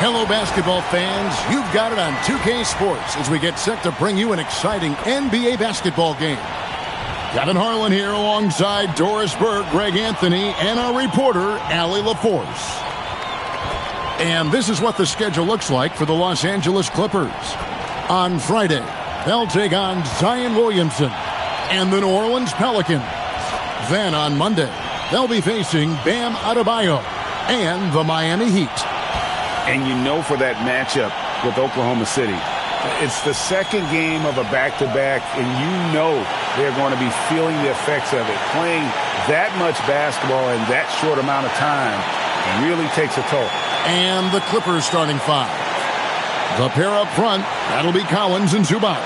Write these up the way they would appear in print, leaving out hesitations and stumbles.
Hello, basketball fans. You've got it on 2K Sports as we get set to bring you an exciting NBA basketball game. Kevin Harlan here alongside Doris Burke, Greg Anthony, and our reporter, Allie LaForce. And this is what the schedule looks like for the Los Angeles Clippers. On Friday, they'll take on Zion Williamson and the New Orleans Pelicans. Then on Monday, they'll be facing Bam Adebayo and the Miami Heat. And you know, for that matchup with Oklahoma City, it's the second game of a back-to-back, and you know they're going to be feeling the effects of it. Playing that much basketball in that short amount of time really takes a toll. And the Clippers starting five. The pair up front, that'll be Collins and Zubac.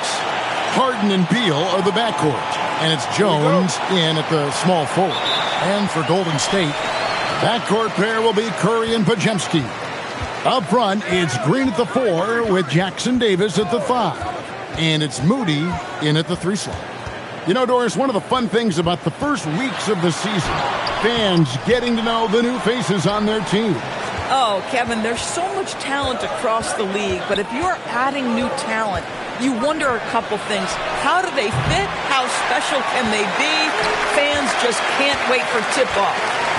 Harden and Beal are the backcourt, and it's Jones in at the small forward. And for Golden State, backcourt pair will be Curry and Podziemski. Up front, it's Green at the 4 with Jackson Davis at the 5. And it's Moody in at the 3 slot. You know, Doris, one of the fun things about the first weeks of the season, fans getting to know the new faces on their team. Oh, Kevin, there's so much talent across the league, but if you're adding new talent, you wonder a couple things. How do they fit? How special can they be? Fans just can't wait for tip-off.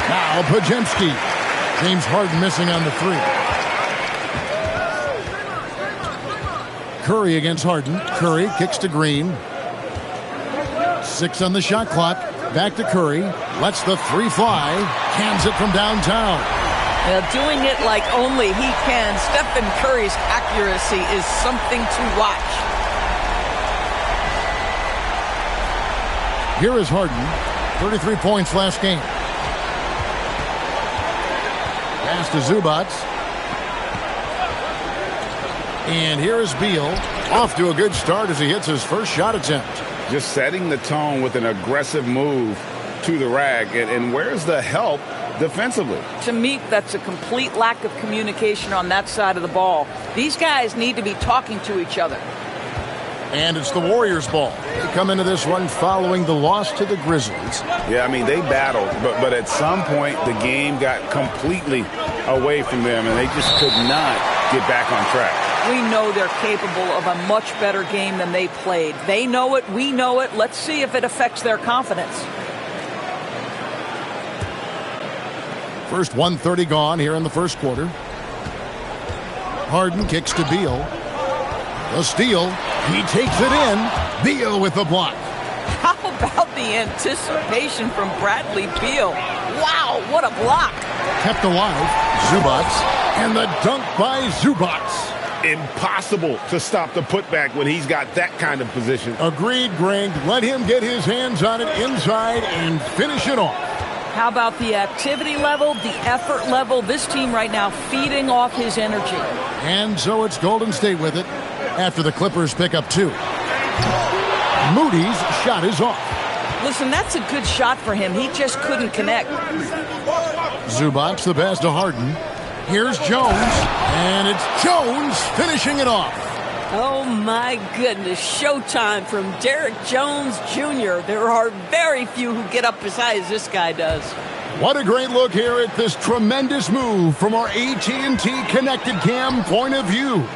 Now, Podziemski. James Harden missing on the 3. Curry against Harden. Curry kicks to Green. 6 on the shot clock. Back to Curry. Lets the 3 fly. Cans it from downtown. Doing it like only he can. Stephen Curry's accuracy is something to watch. Here is Harden. 33 points last game. Pass to Zubac. And here is Beal. Off to a good start as he hits his first shot attempt. Just setting the tone with an aggressive move to the rack. And where's the help defensively? To me, that's a complete lack of communication on that side of the ball. These guys need to be talking to each other. And it's the Warriors' ball. They come into this one following the loss to the Grizzlies. Yeah, I mean, they battled, but at some point the game got completely away from them, and they just could not get back on track. We know they're capable of a much better game than they played. They know it, we know it. Let's see if it affects their confidence. First 1:30 gone here in the first quarter. Harden kicks to Beal. The steal. He takes it in. Beal with the block. How about the anticipation from Bradley Beal? Wow, what a block. Kept alive. Zubac. And the dunk by Zubac. Impossible to stop the putback when he's got that kind of position. Agreed, Greg. Let him get his hands on it inside and finish it off. How about the activity level, the effort level? This team right now feeding off his energy. And so it's Golden State with it after the Clippers pick up 2. Moody's shot is off. Listen, that's a good shot for him. He just couldn't connect. Zubac the pass to Harden. Here's Jones, and it's Jones finishing it off. Oh, my goodness. Showtime from Derrick Jones Jr. There are very few who get up as high as this guy does. What a great look here at this tremendous move from our AT&T Connected Cam point of view.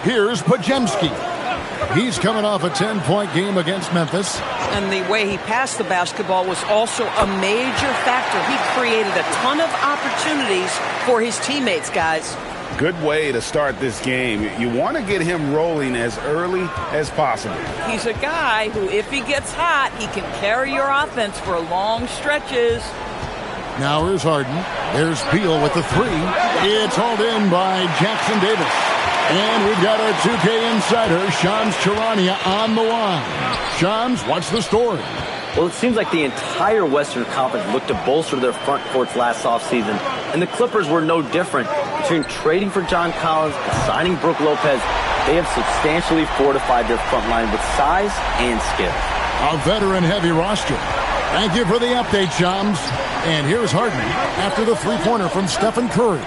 Here's Podziemski. He's coming off a 10-point game against Memphis. And the way he passed the basketball was also a major factor. He created a ton of opportunities for his teammates, guys. Good way to start this game. You want to get him rolling as early as possible. He's a guy who, if he gets hot, he can carry your offense for long stretches. Now here's Harden. There's Beal with the 3. It's hauled in by Jackson Davis. And we've got our 2K insider, Shams Charania, on the line. Shams, what's the story? Well, it seems like the entire Western Conference looked to bolster their front courts last offseason, and the Clippers were no different. Between trading for John Collins and signing Brook Lopez, they have substantially fortified their front line with size and skill. A veteran-heavy roster. Thank you for the update, Shams. And here's Harden after the 3-pointer from Stephen Curry.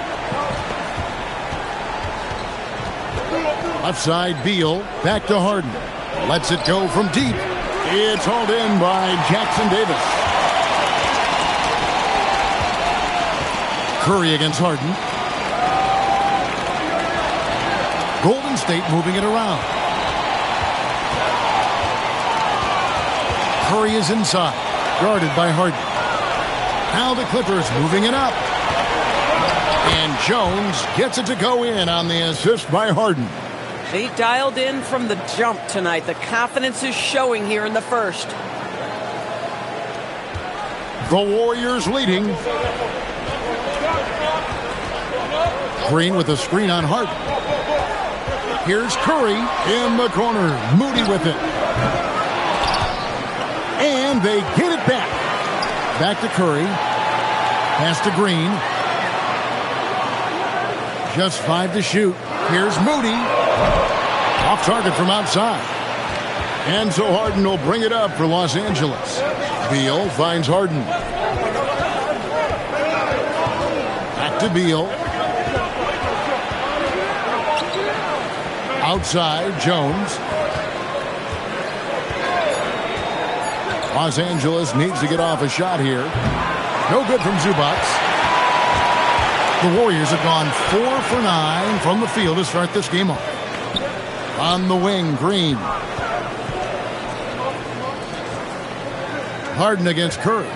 Left side, Beal. Back to Harden. Lets it go from deep. It's hauled in by Jackson Davis. Curry against Harden. Golden State moving it around. Curry is inside, guarded by Harden. Now the Clippers moving it up. And Jones gets it to go in on the assist by Harden. They dialed in from the jump tonight. The confidence is showing here in the first. The Warriors leading. Green with a screen on Harden. Here's Curry in the corner. Moody with it. And they get it back. Back to Curry. Pass to Green. Just 5 to shoot. Here's Moody. Off target from outside. And so Harden will bring it up for Los Angeles. Beal finds Harden. Back to Beal. Outside, Jones. Los Angeles needs to get off a shot here. No good from Zubac. The Warriors have gone 4 for 9 from the field to start this game off. On the wing, Green. Harden against Curry.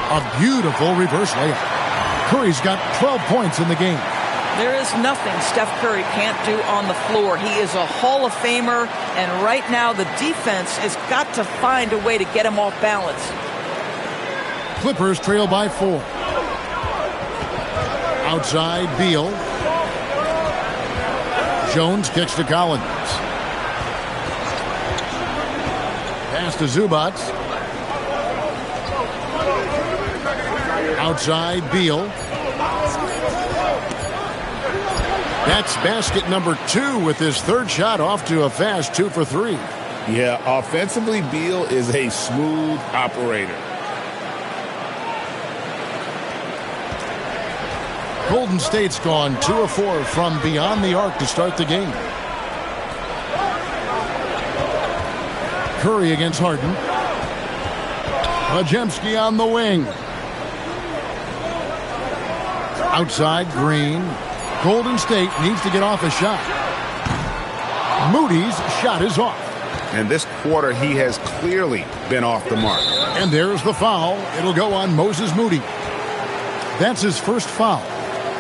A beautiful reverse layup. Curry's got 12 points in the game. There is nothing Steph Curry can't do on the floor. He is a Hall of Famer, and right now the defense has got to find a way to get him off balance. Clippers trail by 4. Outside, Beal. Jones kicks to Collins. Pass to Zubac. Outside, Beal. That's basket number 2 with his third shot off to a fast 2 for 3. Yeah, offensively, Beal is a smooth operator. Golden State's gone 2 of 4 from beyond the arc to start the game. Curry against Harden. Podziemski on the wing. Outside, Green. Golden State needs to get off a shot. Moody's shot is off. And this quarter, he has clearly been off the mark. And there's the foul. It'll go on Moses Moody. That's his first foul.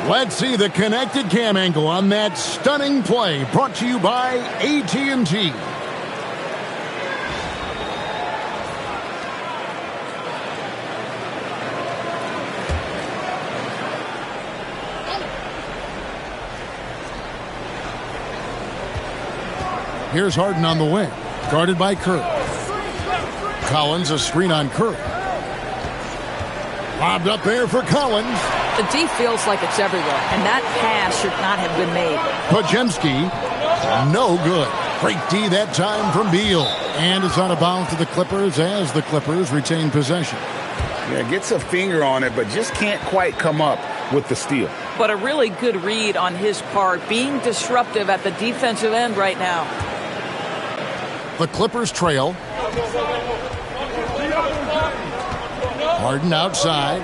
Let's see the connected cam angle on that stunning play, brought to you by AT&T. Here's Harden on the wing, guarded by Curry. Collins, a screen on Curry. Lobbed up there for Collins. The D feels like it's everywhere, and that pass should not have been made. Podziemski, no good. Great D that time from Beal. And it's out of bounds to the Clippers as the Clippers retain possession. Yeah, gets a finger on it, but just can't quite come up with the steal. But a really good read on his part, being disruptive at the defensive end right now. The Clippers trail. Harden outside.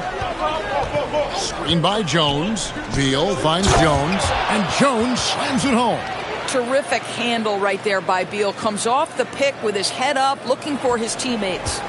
Screen by Jones. Beal finds Jones. And Jones slams it home. Terrific handle right there by Beal. Comes off the pick with his head up, looking for his teammates.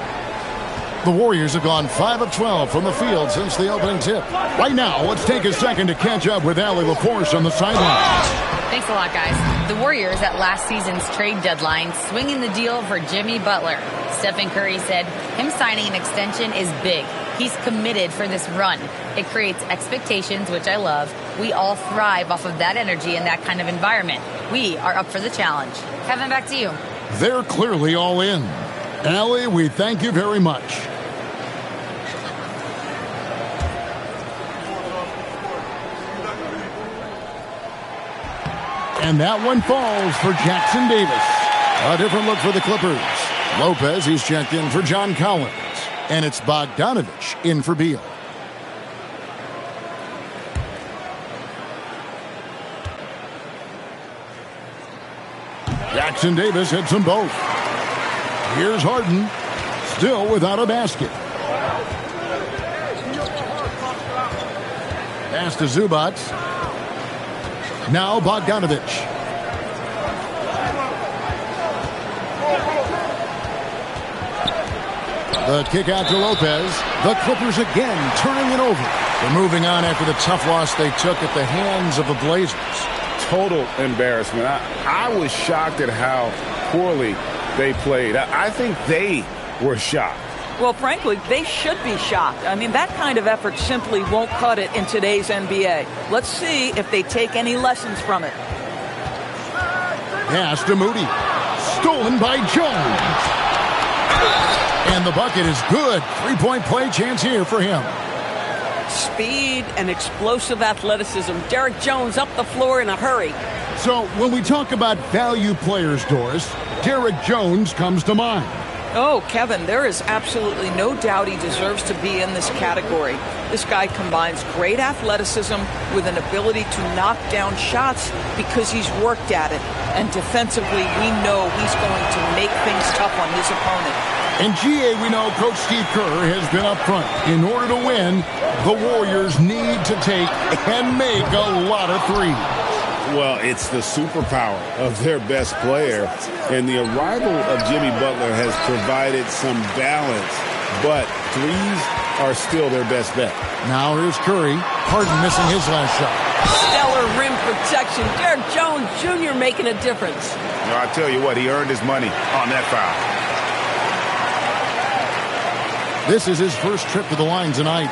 The Warriors have gone 5 of 12 from the field since the opening tip. Right now, let's take a second to catch up with Allie LaForce on the sideline. Thanks a lot, guys. The Warriors at last season's trade deadline swinging the deal for Jimmy Butler. Stephen Curry said him signing an extension is big. He's committed for this run. It creates expectations, which I love. We all thrive off of that energy and that kind of environment. We are up for the challenge. Kevin, back to you. They're clearly all in. Allie, we thank you very much. And that one falls for Jackson Davis. A different look for the Clippers. Lopez, he's checked in for John Collins. And it's Bogdanovich in for Beal. Jackson Davis hits them both. Here's Harden, still without a basket. Pass to Zubac. Now Bogdanovich. The kick out to Lopez. The Clippers again turning it over. They're moving on after the tough loss they took at the hands of the Blazers. Total embarrassment. I was shocked at how poorly they played. I think they were shocked. Well, frankly, they should be shocked. I mean, that kind of effort simply won't cut it in today's NBA. Let's see if they take any lessons from it. Pass to Moody. Stolen by Jones. And the bucket is good. Three-point play chance here for him. Speed and explosive athleticism. Derek Jones up the floor in a hurry. So when we talk about value players, Doris, Derek Jones comes to mind. Oh, Kevin, there is absolutely no doubt he deserves to be in this category. This guy combines great athleticism with an ability to knock down shots because he's worked at it. And defensively, we know he's going to make things tough on his opponent. In GA, we know Coach Steve Kerr has been up front. In order to win, the Warriors need to take and make a lot of threes. Well, it's the superpower of their best player, and the arrival of Jimmy Butler has provided some balance, but threes are still their best bet. Now here's Curry. Harden missing his last shot. Stellar rim protection. Derek Jones Jr. making a difference. Well, I tell you what, he earned his money on that foul. This is his first trip to the line tonight.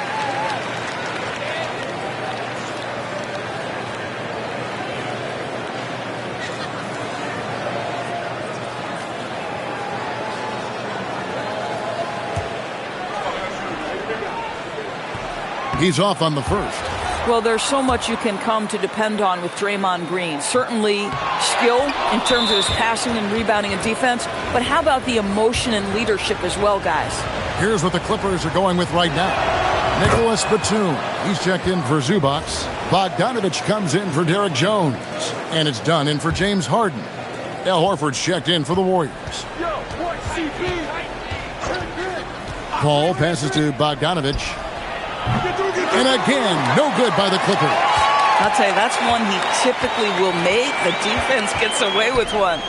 He's off on the first. Well, there's so much you can come to depend on with Draymond Green. Certainly skill in terms of his passing and rebounding and defense, but how about the emotion and leadership as well, guys? Here's what the Clippers are going with right now. Nicholas Batum. He's checked in for Zubac. Bogdanovich comes in for Derek Jones. And it's done in for James Harden. Al Horford's checked in for the Warriors. Paul passes to Bogdanovich. And again, no good by the Clippers. I'll tell you, that's one he typically will make. The defense gets away with one.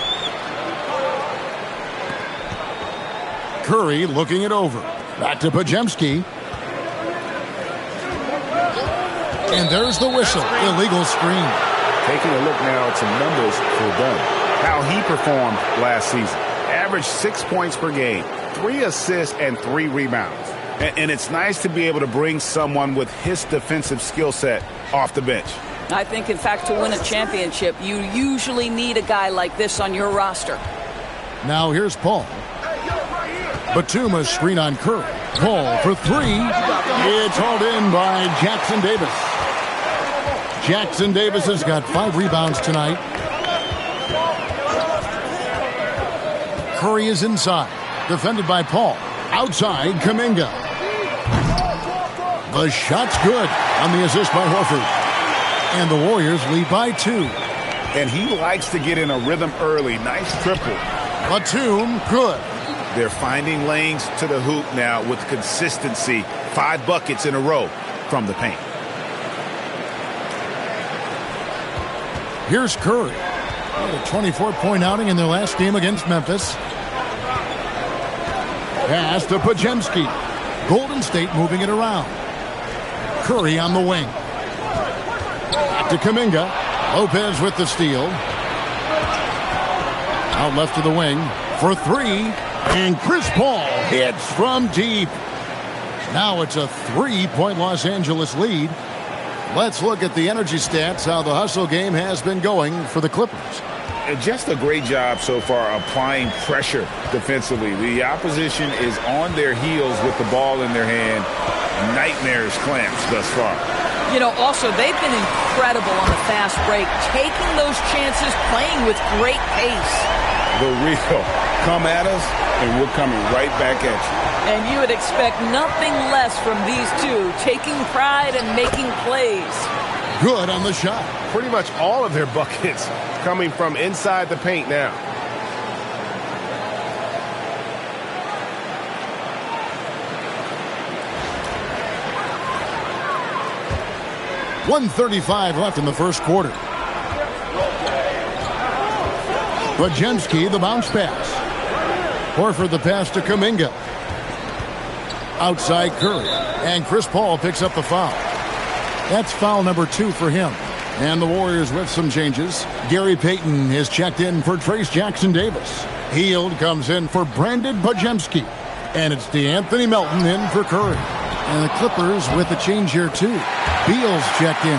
Curry looking it over. Back to Podziemski. And there's the whistle. Illegal screen. Taking a look now at some numbers for Dunn. How he performed last season. Averaged 6 points per game, 3 assists, and 3 rebounds. And it's nice to be able to bring someone with his defensive skill set off the bench. I think, in fact, to win a championship, you usually need a guy like this on your roster. Now here's Paul. Batuma screen on Curry. Paul for three. It's hauled in by Jackson Davis. Jackson Davis has got 5 rebounds tonight. Curry is inside. Defended by Paul. Outside, Kuminga. The shot's good on the assist by Horford. And the Warriors lead by 2. And he likes to get in a rhythm early. Nice triple. Batum, good. They're finding lanes to the hoop now with consistency. 5 buckets in a row from the paint. Here's Curry. A 24-point outing in their last game against Memphis. Pass to Podziemski. Golden State moving it around. Curry on the wing. Back to Kuminga. Lopez with the steal. Out left to the wing for 3. And Chris Paul hits from deep. Now it's a 3-point Los Angeles lead. Let's look at the energy stats, how the hustle game has been going for the Clippers. Just a great job so far applying pressure defensively. The opposition is on their heels with the ball in their hand. Nightmares clamps thus far. You know, also, they've been incredible on the fast break, taking those chances, playing with great pace. The real come at us, and we're coming right back at you. And you would expect nothing less from these two, taking pride and making plays. Good on the shot. Pretty much all of their buckets coming from inside the paint now. .135 left in the first quarter. Bajemski, the bounce pass. Horford, the pass to Kuminga. Outside Curry. And Chris Paul picks up the foul. That's foul number 2 for him. And the Warriors with some changes. Gary Payton is checked in for Trace Jackson-Davis. Hield comes in for Brandon Bajemski. And it's DeAnthony Melton in for Curry. And the Clippers with a change here, too. Beal's checked in.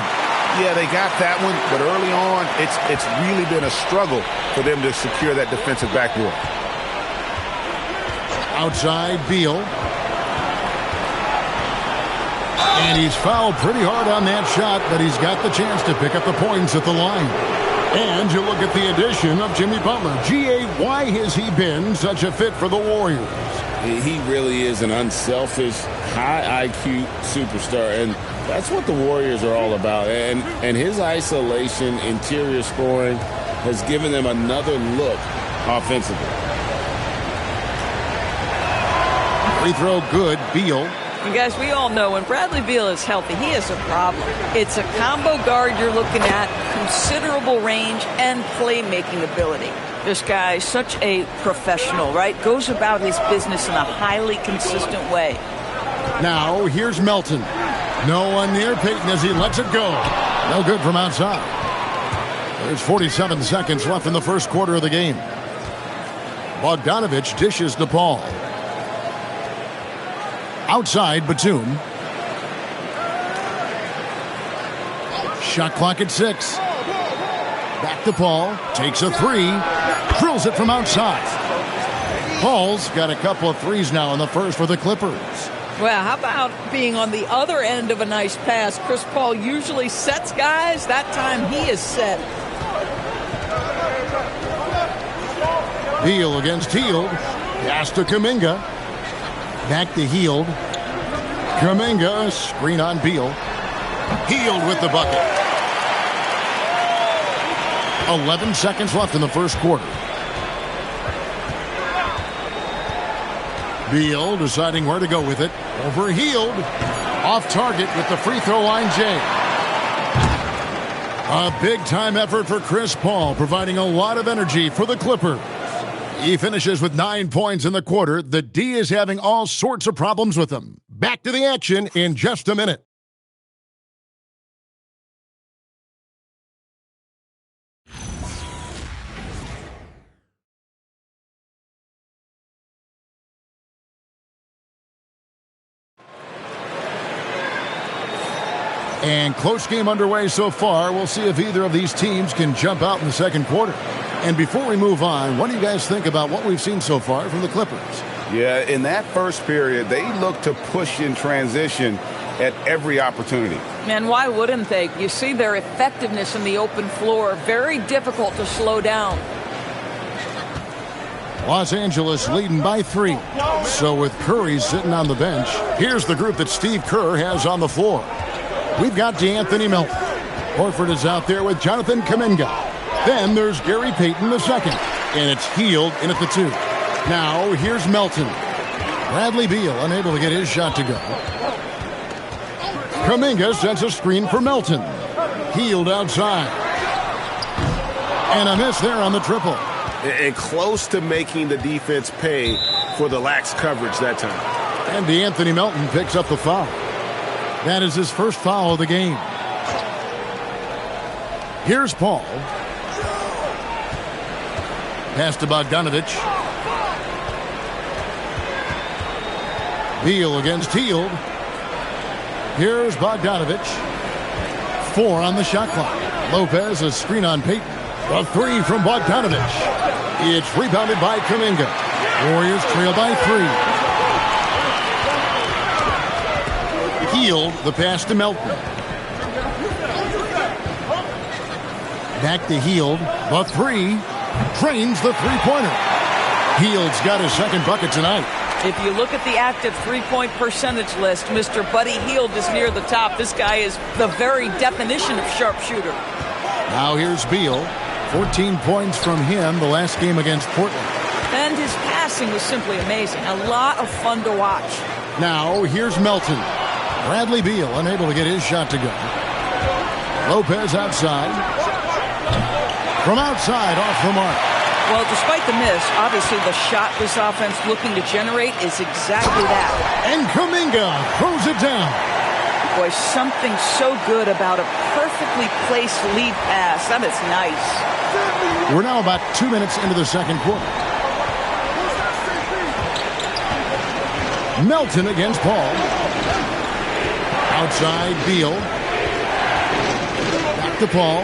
Yeah, they got that one, but early on, it's really been a struggle for them to secure that defensive backboard. Outside, Beal. And he's fouled pretty hard on that shot, but he's got the chance to pick up the points at the line. And you look at the addition of Jimmy Butler. G.A., why has he been such a fit for the Warriors? He really is an unselfish, high IQ superstar, and that's what the Warriors are all about. And his isolation, interior scoring has given them another look offensively. Free throw good, Beal. And guys, we all know when Bradley Beal is healthy, he is a problem. It's a combo guard you're looking at, considerable range and playmaking ability. This guy is such a professional, right? Goes about his business in a highly consistent way. Now, here's Melton. No one near Payton as he lets it go. No good from outside. There's 47 seconds left in the first quarter of the game. Bogdanovich dishes to Paul. Outside, Batum. Shot clock at 6. Back to Paul. Takes a 3. Drills it from outside. Paul's got a couple of threes now in the first for the Clippers. Well, how about being on the other end of a nice pass? Chris Paul usually sets guys. That time he is set. Beal against Hield. Pass to Kuminga. Back to Hield. Kuminga, screen on Beal. Hield with the bucket. 11 seconds left in the first quarter. Beal deciding where to go with it. Over Hield. Off target with the free throw line, Jay. A big-time effort for Chris Paul, providing a lot of energy for the Clippers. He finishes with 9 points in the quarter. The D is having all sorts of problems with him. Back to the action in just a minute. And close game underway so far. We'll see if either of these teams can jump out in the second quarter. And before we move on, what do you guys think about what we've seen so far from the Clippers? Yeah, in that first period, they looked to push in transition at every opportunity. And why wouldn't they? You see their effectiveness in the open floor. Very difficult to slow down. Los Angeles leading by 3. So with Curry sitting on the bench, here's the group that Steve Kerr has on the floor. We've got DeAnthony Melton. Horford is out there with Jonathan Kuminga. Then there's Gary Payton the second. And it's Hield in at the 2. Now here's Melton. Bradley Beal unable to get his shot to go. Kuminga sends a screen for Melton. Hield outside. And a miss there on the triple. And close to making the defense pay for the lax coverage that time. And DeAnthony Melton picks up the foul. That is his first foul of the game. Here's Paul. Pass to Bogdanovich. Beal against Hield. Here's Bogdanovich. 4 on the shot clock. Lopez, a screen on Payton. A 3 from Bogdanovich. It's rebounded by Kuminga. Warriors trail by 3. Hield, the pass to Melton. Back to Hield. The 3. Drains the three-pointer. Hield's got his second bucket tonight. If you look at the active three-point percentage list, Mr. Buddy Hield is near the top. This guy is the very definition of sharpshooter. Now here's Beal. 14 points from him the last game against Portland. And his passing was simply amazing. A lot of fun to watch. Now here's Melton. Bradley Beal unable to get his shot to go. Lopez outside. From outside, off the mark. Well, despite the miss, obviously the shot this offense looking to generate is exactly that. And Kuminga throws it down. Boy, something so good about a perfectly placed lead pass. That is nice. We're now about 2 minutes into the second quarter. Melton against Paul. Outside, Beal. Back to Paul.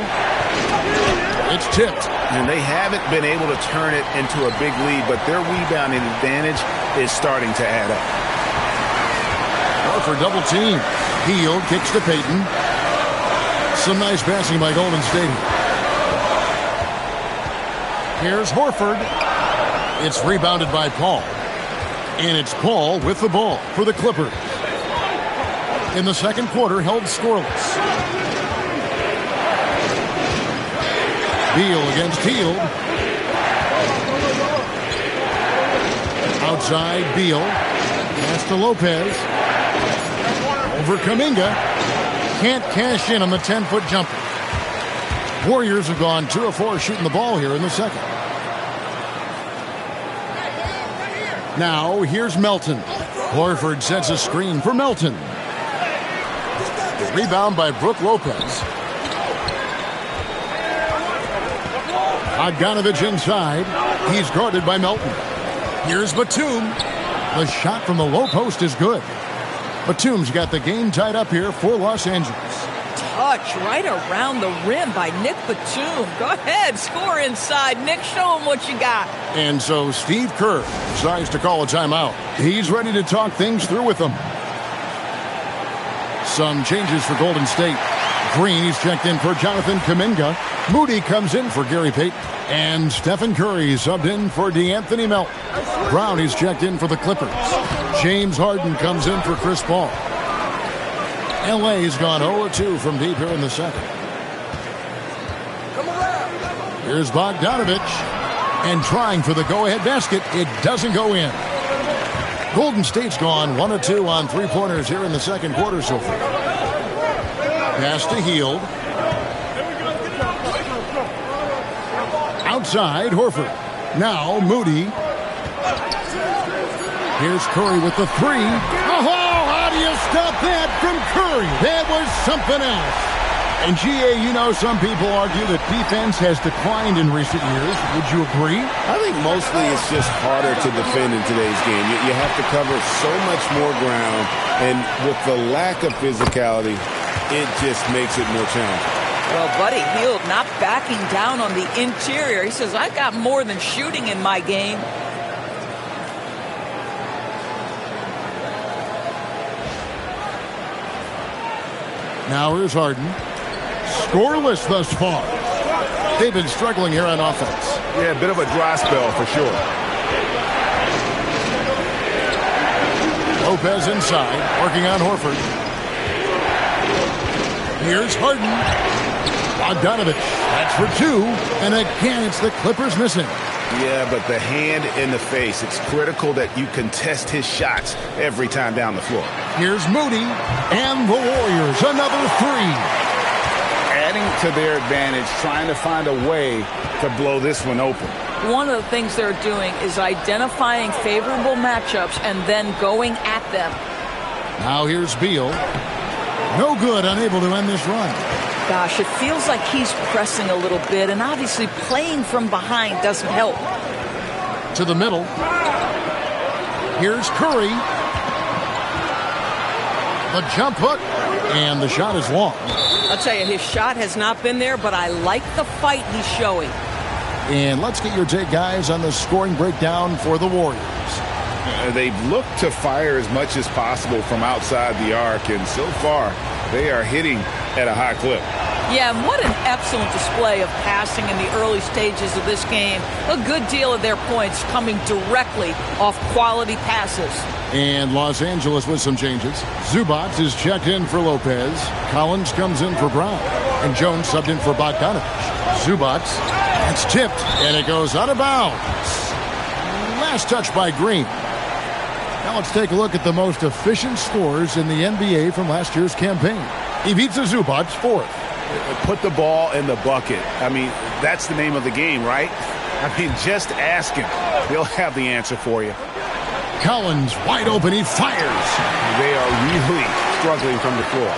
It's tipped. And they haven't been able to turn it into a big lead, but their rebounding advantage is starting to add up. For double team. Hield kicks to Payton. Some nice passing by Golden State. Here's Horford. It's rebounded by Paul. And it's Paul with the ball for the Clippers. In the second quarter, held scoreless. Beal against Hield. Outside, Beal. Pass to Lopez. Over Kuminga. Can't cash in on the 10-foot jumper. Warriors have gone 2 of 4 shooting the ball here in the second. Now, here's Melton. Horford sets a screen for Melton. Rebound by Brook Lopez. Bogdanovich inside. He's guarded by Melton. Here's Batum. The shot from the low post is good. Batum's got the game tied up here for Los Angeles. Touch right around the rim by Nick Batum. Go ahead, score inside. Nick, show him what you got. And so Steve Kerr decides to call a timeout. He's ready to talk things through with them. Some changes for Golden State. Green is checked in for Jonathan Kuminga. Moody comes in for Gary Payton. And Stephen Curry subbed in for DeAnthony Melton. Brown is checked in for the Clippers. James Harden comes in for Chris Paul. LA's gone 0-2 from deep here in the second. Here's Bogdanovich. And trying for the go-ahead basket. It doesn't go in. Golden State's gone 1-2 on three-pointers here in the second quarter so far. Pass to Hield. Outside, Horford. Now, Moody. Here's Curry with the three. Oh, how do you stop that from Curry? That was something else. And, G.A., you know, some people argue that defense has declined in recent years. Would you agree? I think mostly it's just harder to defend in today's game. You have to cover so much more ground, and with the lack of physicality, it just makes it more challenging. Well, Buddy Hield not backing down on the interior. He says, I got more than shooting in my game. Now here's Harden. Scoreless thus far. They've been struggling here on offense. Yeah, a bit of a dry spell for sure. Lopez inside, working on Horford. Here's Harden. Bogdanovich, that's for 2. And again, it's the Clippers missing. Yeah, but the hand in the face, it's critical that you contest his shots every time down the floor. Here's Moody, and the Warriors, another 3. Adding to their advantage, trying to find a way to blow this one open. One of the things they're doing is identifying favorable matchups and then going at them. Now here's Beal. No good, unable to end this run. Gosh, it feels like he's pressing a little bit, and obviously playing from behind doesn't help. To the middle. Here's Curry. The jump hook, and the shot is long. I'll tell you, his shot has not been there, but I like the fight he's showing. And let's get your take, guys, on the scoring breakdown for the Warriors. They've looked to fire as much as possible from outside the arc, and so far, they are hitting at a high clip. Yeah, and what an excellent display of passing in the early stages of this game. A good deal of their points coming directly off quality passes. And Los Angeles with some changes. Zubac is checked in for Lopez. Collins comes in for Brown. And Jones subbed in for Bogdanovich. Zubac, it's tipped, and it goes out of bounds. Last touch by Green. Now let's take a look at the most efficient scorers in the NBA from last year's campaign. Ivica Zubac, 4th. Put the ball in the bucket. I mean, that's the name of the game, right? I mean, just ask him. He'll have the answer for you. Collins wide open. He fires. They are really struggling from the floor.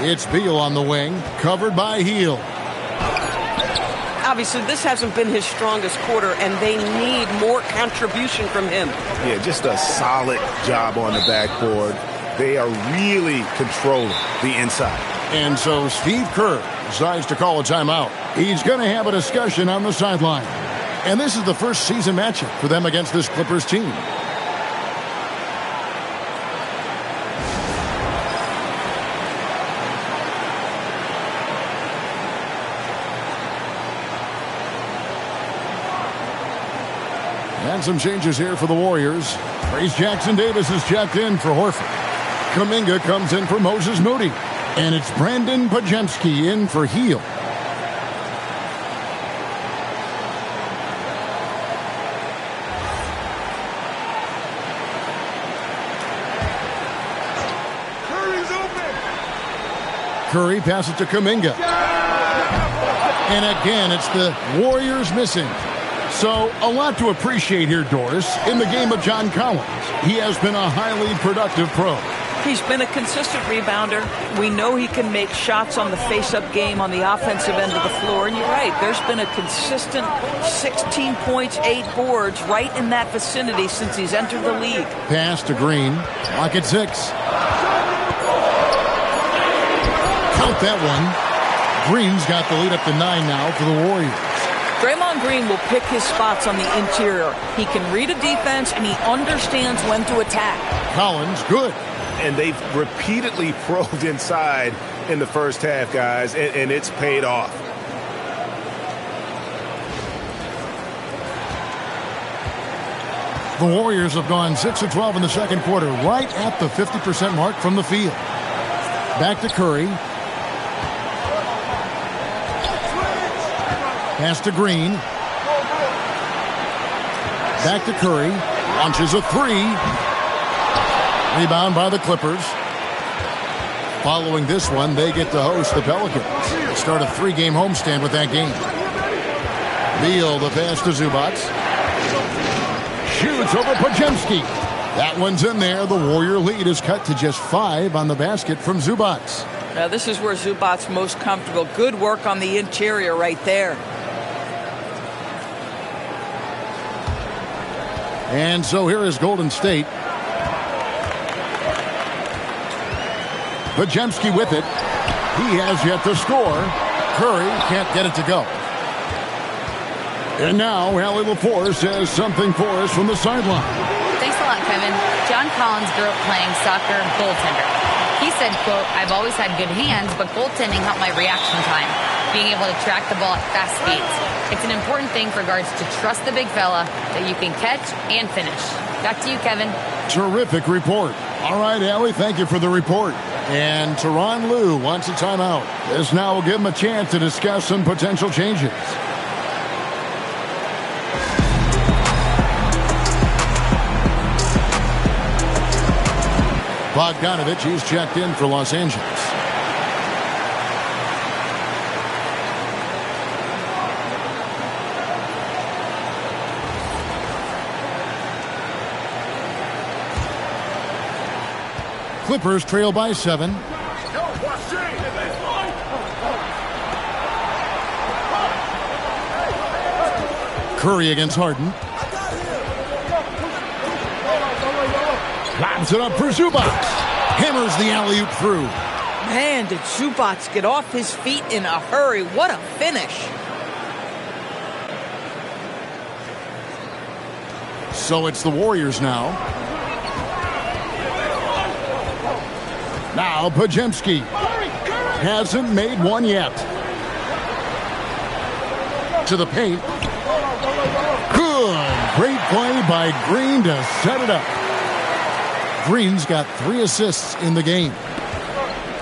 It's Beal on the wing, covered by Heel. Obviously, this hasn't been his strongest quarter, and they need more contribution from him. Yeah, just a solid job on the backboard. They are really controlling the inside. And so Steve Kerr decides to call a timeout. He's going to have a discussion on the sideline. And this is the first season matchup for them against this Clippers team. And some changes here for the Warriors. Trace Jackson-Davis is checked in for Horford. Kuminga comes in for Moses Moody. And it's Brandon Podziemski in for Heel. Curry passes to Kuminga. And again, it's the Warriors missing. So, a lot to appreciate here, Doris, in the game of John Collins. He has been a highly productive pro. He's been a consistent rebounder. We know he can make shots on the face-up game on the offensive end of the floor. And you're right, there's been a consistent 16 points, 8 boards right in that vicinity since he's entered the league. Pass to Green. Clock at 6. Count that one. Green's got the lead up to 9 now for the Warriors. Draymond Green will pick his spots on the interior. He can read a defense, and he understands when to attack. Collins, good. And they've repeatedly probed inside in the first half, guys, and it's paid off. The Warriors have gone 6 of 12 in the second quarter, right at the 50% mark from the field. Back to Curry. Pass to Green. Back to Curry. Launches a 3. Rebound by the Clippers. Following this one, they get to host the Pelicans. They start a 3-game homestand with that game. Beal, the pass to Zubac. Shoots over Podziemski. That one's in there. The Warrior lead is cut to just 5 on the basket from Zubac. Now, this is where Zubac's most comfortable. Good work on the interior right there. And so here is Golden State. Podziemski with it. He has yet to score. Curry can't get it to go. And now Allie LaForce says something for us from the sideline. Thanks a lot, Kevin. John Collins grew up playing soccer goaltender. He said, quote, "I've always had good hands, but goaltending helped my reaction time, being able to track the ball at fast speeds. It's an important thing for guards to trust the big fella that you can catch and finish." Back to you, Kevin. Terrific report. All right, Allie, thank you for the report. And Tyronn Lue wants a timeout. This now will give him a chance to discuss some potential changes. Bogdanovich, he's checked in for Los Angeles. Clippers trail by 7. Curry against Harden. Lobs it up for Zubac. Hammers the alley-oop through. Man, did Zubac get off his feet in a hurry. What a finish. So it's the Warriors now. Now Podziemski hasn't made one yet. To the paint. Good. Great play by Green to set it up. Green's got 3 assists in the game.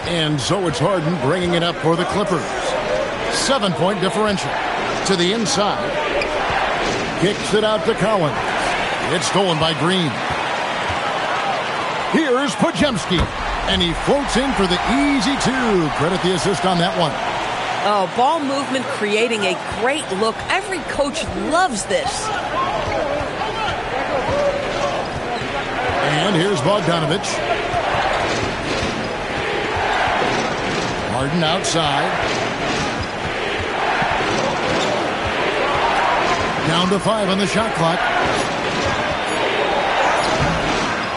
And so it's Harden bringing it up for the Clippers. 7-point differential. To the inside. Kicks it out to Collins. It's stolen by Green. Here's Podziemski. And he floats in for the easy 2. Credit the assist on that one. Oh, ball movement creating a great look. Every coach loves this. And here's Bogdanovich. Harden outside. Down to 5 on the shot clock.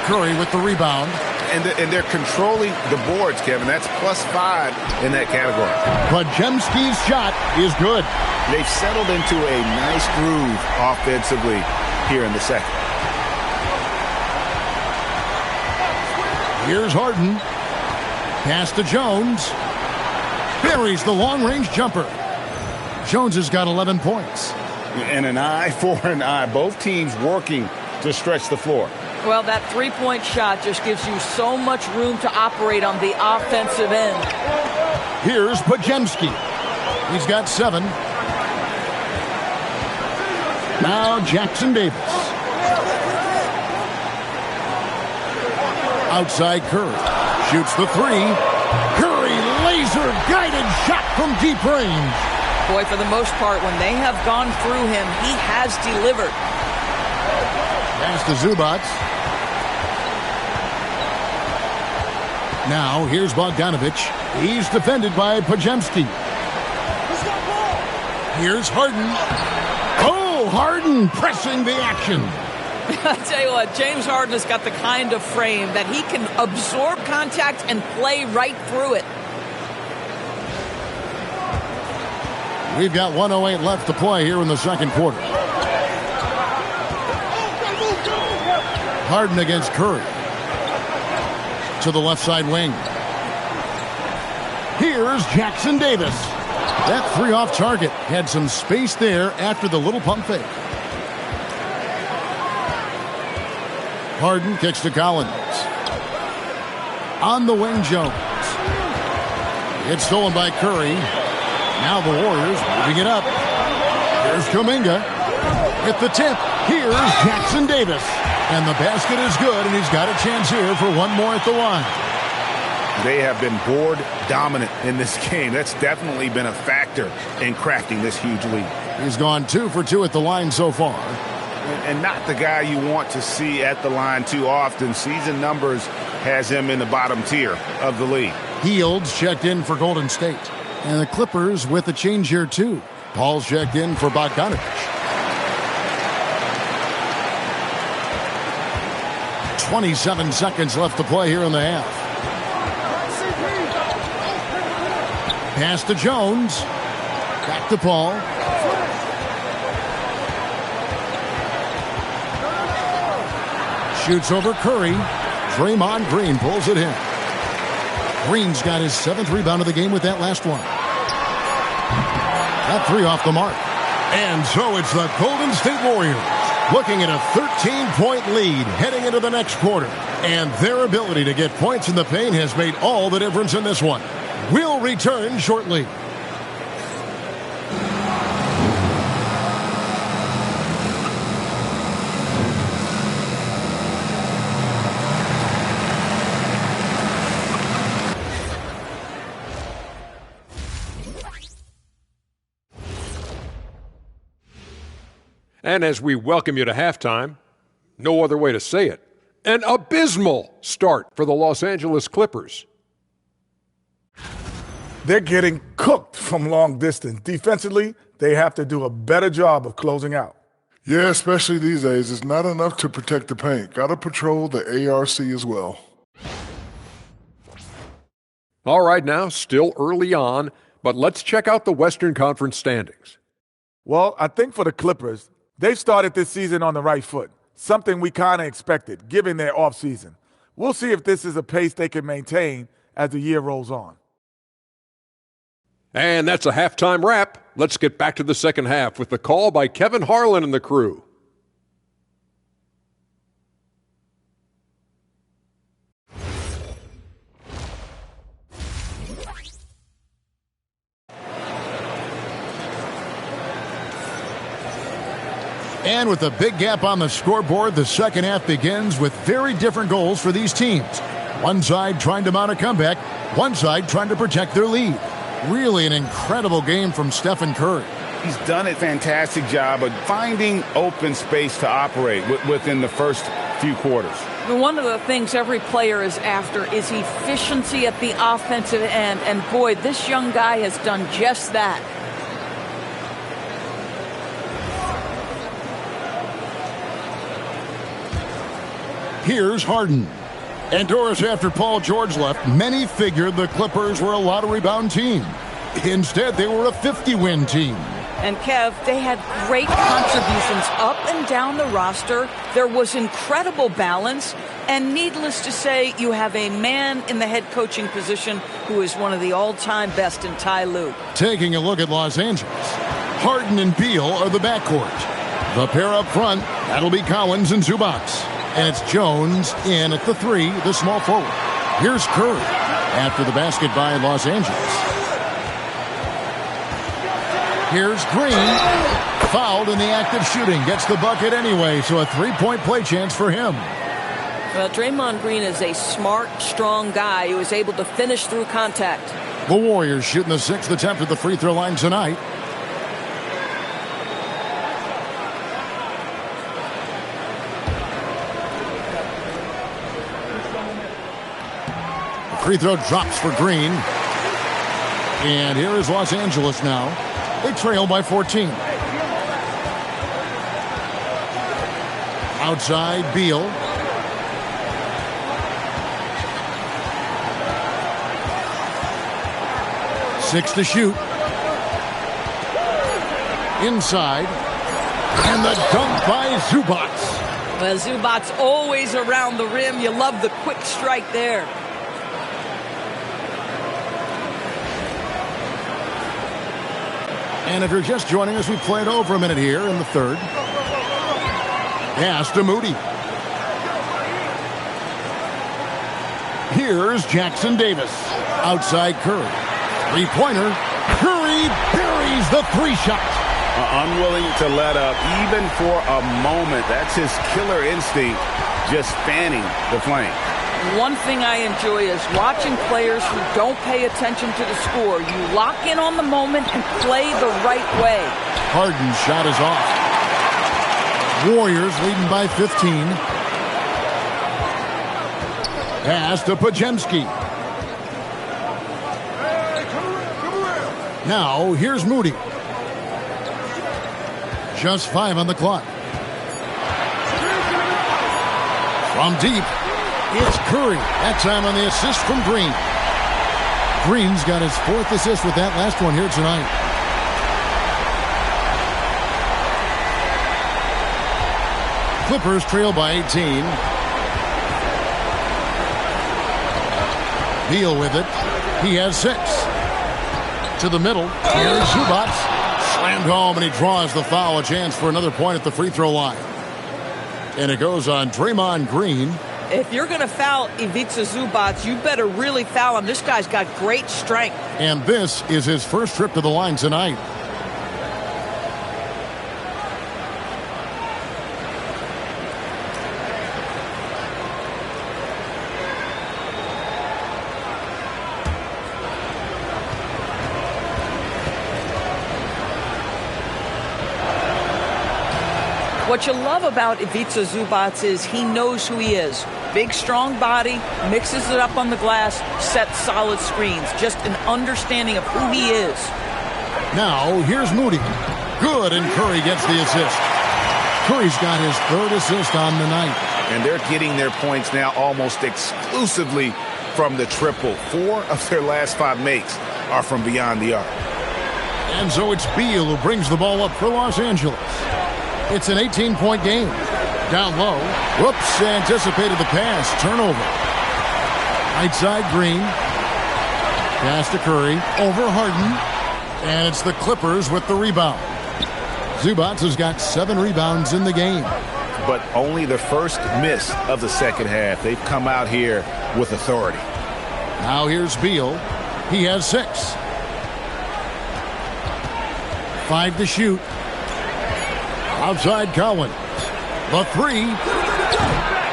Curry with the rebound. And they're controlling the boards, Kevin. That's +5 in that category. Podziemski's shot is good. They've settled into a nice groove offensively here in the second. Here's Harden. Pass to Jones. Buries the long-range jumper. Jones has got 11 points. And an eye for an eye. Both teams working to stretch the floor. Well, that three-point shot just gives you so much room to operate on the offensive end. Here's Podziemski. He's got 7. Now Jackson Davis. Outside Curry. Shoots the 3. Curry laser-guided shot from deep range. Boy, for the most part, when they have gone through him, he has delivered. Pass to Zubac. Now, here's Bogdanovich. He's defended by Podziemski. Here's Harden. Oh, Harden pressing the action. I tell you what, James Harden has got the kind of frame that he can absorb contact and play right through it. We've got 1:08 left to play here in the second quarter. Harden against Curry. To the left side wing. Here's Jackson Davis. That 3 off target. Had some space there after the little pump fake. Harden kicks to Collins. On the wing, Jones. It's stolen by Curry. Now the Warriors moving it up. Here's Kuminga. At the tip, here's Jackson Davis. And the basket is good, and he's got a chance here for one more at the line. They have been board dominant in this game. That's definitely been a factor in crafting this huge lead. He's gone 2 for 2 at the line so far. And not the guy you want to see at the line too often. Season numbers has him in the bottom tier of the league. Fields checked in for Golden State. And the Clippers with a change here too. Paul's checked in for Bogdanovich. 27 seconds left to play here in the half. Pass to Jones. Back to Paul. Shoots over Curry. Draymond Green pulls it in. Green's got his 7th rebound of the game with that last one. That 3 off the mark. And so it's the Golden State Warriors looking at a 13-point lead heading into the next quarter. And their ability to get points in the paint has made all the difference in this one. We'll return shortly. And as we welcome you to halftime, no other way to say it, an abysmal start for the Los Angeles Clippers. They're getting cooked from long distance. Defensively, they have to do a better job of closing out. Yeah, especially these days. It's not enough to protect the paint. Got to patrol the ARC as well. All right, now, still early on, but let's check out the Western Conference standings. Well, I think for the Clippers, they've started this season on the right foot, something we kind of expected, given their offseason. We'll see if this is a pace they can maintain as the year rolls on. And that's a halftime wrap. Let's get back to the second half with the call by Kevin Harlan and the crew. And with a big gap on the scoreboard, the second half begins with very different goals for these teams. One side trying to mount a comeback, one side trying to protect their lead. Really an incredible game from Stephen Curry. He's done a fantastic job of finding open space to operate within the first few quarters. One of the things every player is after is efficiency at the offensive end. And boy, this young guy has done just that. Here's Harden. Indoors after Paul George left, many figured the Clippers were a lottery-bound team. Instead, they were a 50-win team. And Kev, they had great contributions up and down the roster. There was incredible balance. And needless to say, you have a man in the head coaching position who is one of the all-time best in Ty Lue. Taking a look at Los Angeles, Harden and Beal are the backcourt. The pair up front, that'll be Collins and Zubac. And it's Jones in at the 3, the small forward. Here's Curry after the basket by Los Angeles. Here's Green, fouled in the act of shooting. Gets the bucket anyway, so a 3-point play chance for him. Well, Draymond Green is a smart, strong guy who is able to finish through contact. The Warriors shooting the 6th attempt at the free throw line tonight. The free throw drops for Green. And here is Los Angeles now. They trail by 14. Outside, Beal. Six to shoot. Inside. And the dunk by Zubac. Well, Zubac's always around the rim. You love the quick strike there. And if you're just joining us, we played over a minute here in the third. Pass to Moody. Here's Jackson Davis. Outside Curry. Three-pointer. Curry buries the 3-shot. Unwilling to let up even for a moment. That's his killer instinct, just fanning the flame. One thing I enjoy is watching players who don't pay attention to the score. You lock in on the moment and play the right way. Harden's shot is off. Warriors leading by 15. Pass to Podziemski. Now, here's Moody. Just 5 on the clock. From deep, it's Curry. That time on the assist from Green. Green's got his 4th assist with that last one here tonight. Clippers trail by 18. Beal with it. He has 6. To the middle. Here's Zubac. Slammed home, and he draws the foul. A chance for another point at the free throw line. And it goes on Draymond Green. If you're going to foul Ivica Zubac, you better really foul him. This guy's got great strength. And this is his first trip to the line tonight. What you love about Ivica Zubac is he knows who he is. Big, strong body, mixes it up on the glass, sets solid screens. Just an understanding of who he is. Now, here's Moody. Good, and Curry gets the assist. Curry's got his 3rd assist on the night. And they're getting their points now almost exclusively from the triple. 4 of their last 5 makes are from beyond the arc. And so it's Beal who brings the ball up for Los Angeles. It's an 18-point game. Down low. Whoops, anticipated the pass. Turnover. Right side, Green. Pass to Curry. Over Harden. And it's the Clippers with the rebound. Zubac has got 7 rebounds in the game. But only the first miss of the second half. They've come out here with authority. Now here's Beal. He has 6. 5 to shoot. Outside Collins. The 3.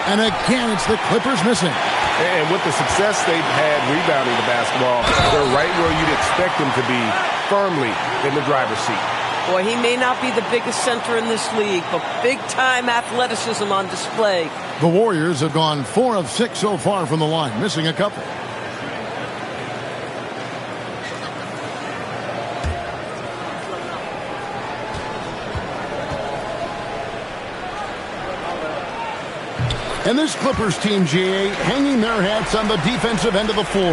And again, it's the Clippers missing. And with the success they've had rebounding the basketball, they're right where you'd expect them to be, firmly in the driver's seat. Boy, he may not be the biggest center in this league, but big-time athleticism on display. The Warriors have gone 4 of 6 so far from the line, missing a couple. And this Clippers team, GA, hanging their hats on the defensive end of the floor.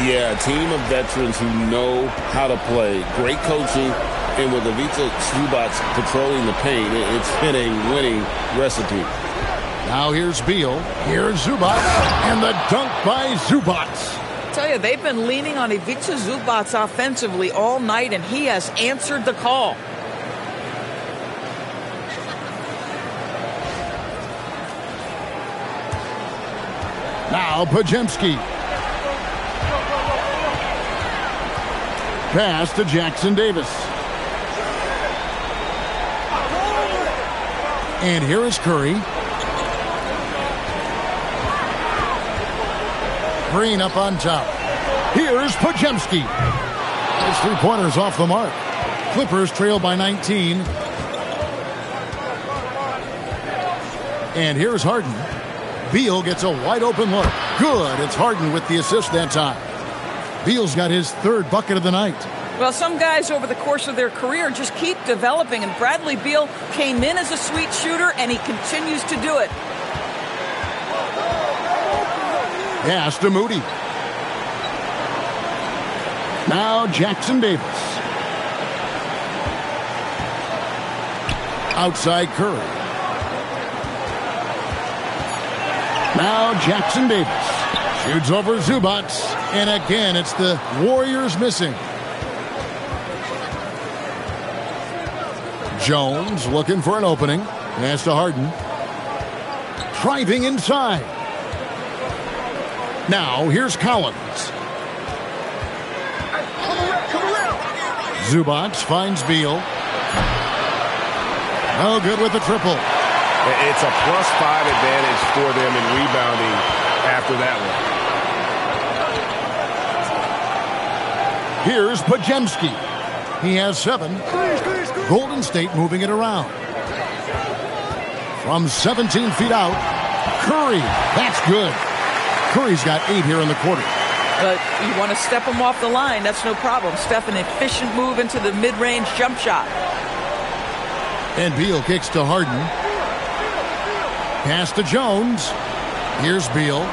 Yeah, a team of veterans who know how to play. Great coaching, and with Ivica Zubac patrolling the paint, it's been a winning recipe. Now here's Beal, here's Zubac, and the dunk by Zubac. I tell you, they've been leaning on Ivica Zubac offensively all night, and he has answered the call. Now Podziemski. Pass to Jackson Davis. And here is Curry. Green up on top. Here's Podziemski. His three-pointers off the mark. Clippers trail by 19. And here's Harden. Beal gets a wide-open look. Good. It's Harden with the assist that time. Beal's got his third bucket of the night. Well, some guys over the course of their career just keep developing, and Bradley Beal came in as a sweet shooter, and he continues to do it. Pass to Moody. Now Jackson Davis. Outside Curry. Now Jackson Davis shoots over Zubac, and again it's the Warriors missing. Jones looking for an opening. Pass to Harden. Driving inside. Now here's Collins. Zubac finds Beal. No good with the triple. It's a +5 advantage for them in rebounding after that one. Here's Podziemski. He has 7. Golden State moving it around. From 17 feet out, Curry. That's good. Curry's got 8 here in the quarter. But you want to step him off the line, that's no problem. Steph, an efficient move into the mid-range jump shot. And Beal kicks to Harden. Pass to Jones. Here's Beal.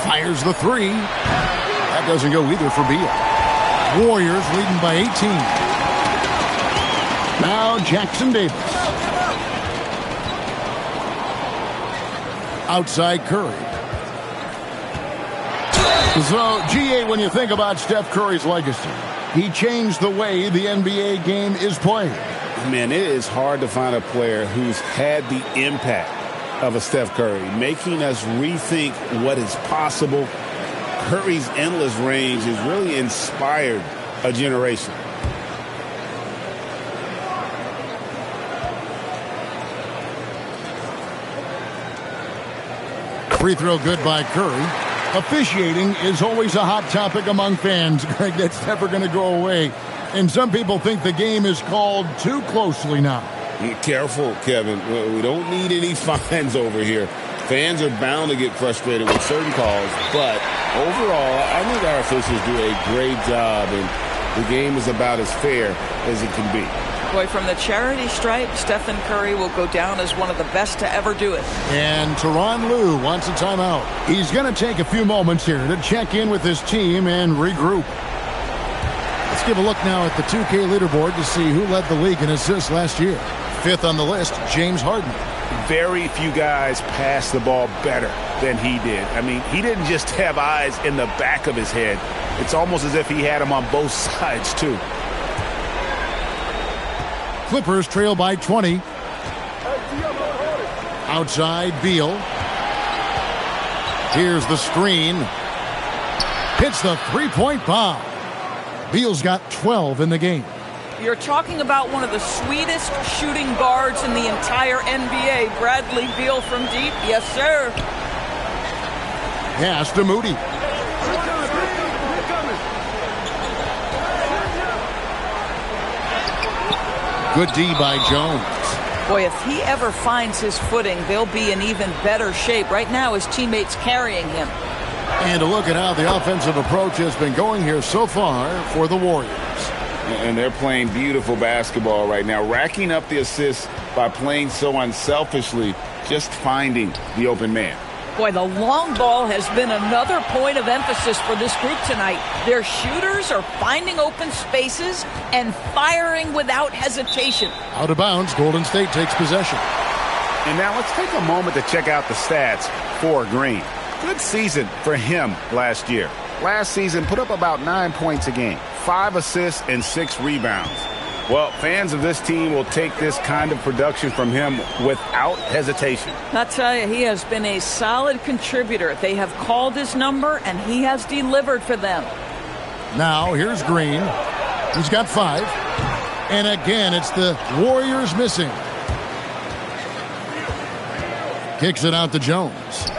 Fires the 3. That doesn't go either for Beal. Warriors leading by 18. Now Jackson Davis. Outside Curry. So, GA, when you think about Steph Curry's legacy, he changed the way the NBA game is played. Man, it is hard to find a player who's had the impact of a Steph Curry, making us rethink what is possible. Curry's endless range has really inspired a generation. Free throw good by Curry. Officiating is always a hot topic among fans, Greg. That's never going to go away. And some people think the game is called too closely now. Careful, Kevin. We don't need any fines over here. Fans are bound to get frustrated with certain calls, but overall, I think our officials do a great job, and the game is about as fair as it can be. Boy, from the charity stripe, Stephen Curry will go down as one of the best to ever do it. And Tyronn Lue wants a timeout. He's going to take a few moments here to check in with his team and regroup. Let's give a look now at the 2K leaderboard to see who led the league in assists last year. 5th on the list, James Harden. Very few guys pass the ball better than he did. I mean, he didn't just have eyes in the back of his head. It's almost as if he had them on both sides, too. Clippers trail by 20. Outside, Beal. Here's the screen. Hits the three-point bomb. Beal's got 12 in the game. You're talking about one of the sweetest shooting guards in the entire NBA. Bradley Beal from deep. Yes, sir. Pass to Moody. Good D by Jones. Boy, if he ever finds his footing, they'll be in even better shape. Right now, his teammates carrying him. And to look at how the offensive approach has been going here so far for the Warriors. And they're playing beautiful basketball right now, racking up the assists by playing so unselfishly, just finding the open man. Boy, the long ball has been another point of emphasis for this group tonight. Their shooters are finding open spaces and firing without hesitation. Out of bounds, Golden State takes possession. And now let's take a moment to check out the stats for Green. Good season for him last year. Last season, put up about 9 points a game, 5 assists and 6 rebounds. Well, fans of this team will take this kind of production from him without hesitation. I'll tell you, he has been a solid contributor. They have called his number, and he has delivered for them. Now, here's Green. He's got 5. And again, it's the Warriors missing. Kicks it out to Jones.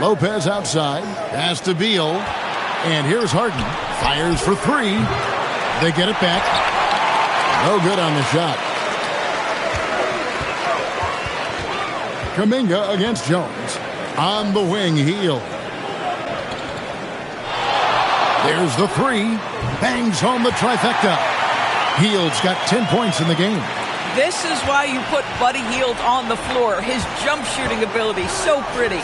Lopez outside. Pass to Beal. And here's Harden. Fires for 3. They get it back. No good on the shot. Kuminga against Jones. On the wing, Hield. There's the 3. Bangs home the trifecta. Hield's got 10 points in the game. This is why you put Buddy Hield on the floor. His jump shooting ability, so pretty.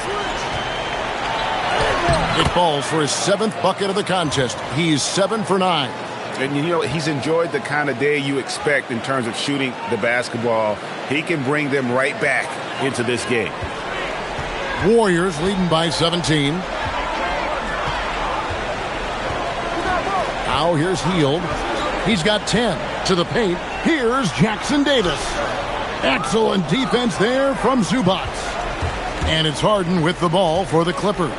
It falls for his 7th bucket of the contest. He's 7 for 9. And, you know, he's enjoyed the kind of day you expect in terms of shooting the basketball. He can bring them right back into this game. Warriors leading by 17. Now here's Hield. He's got 10 to the paint. Here's Jackson Davis. Excellent defense there from Zubac. And it's Harden with the ball for the Clippers.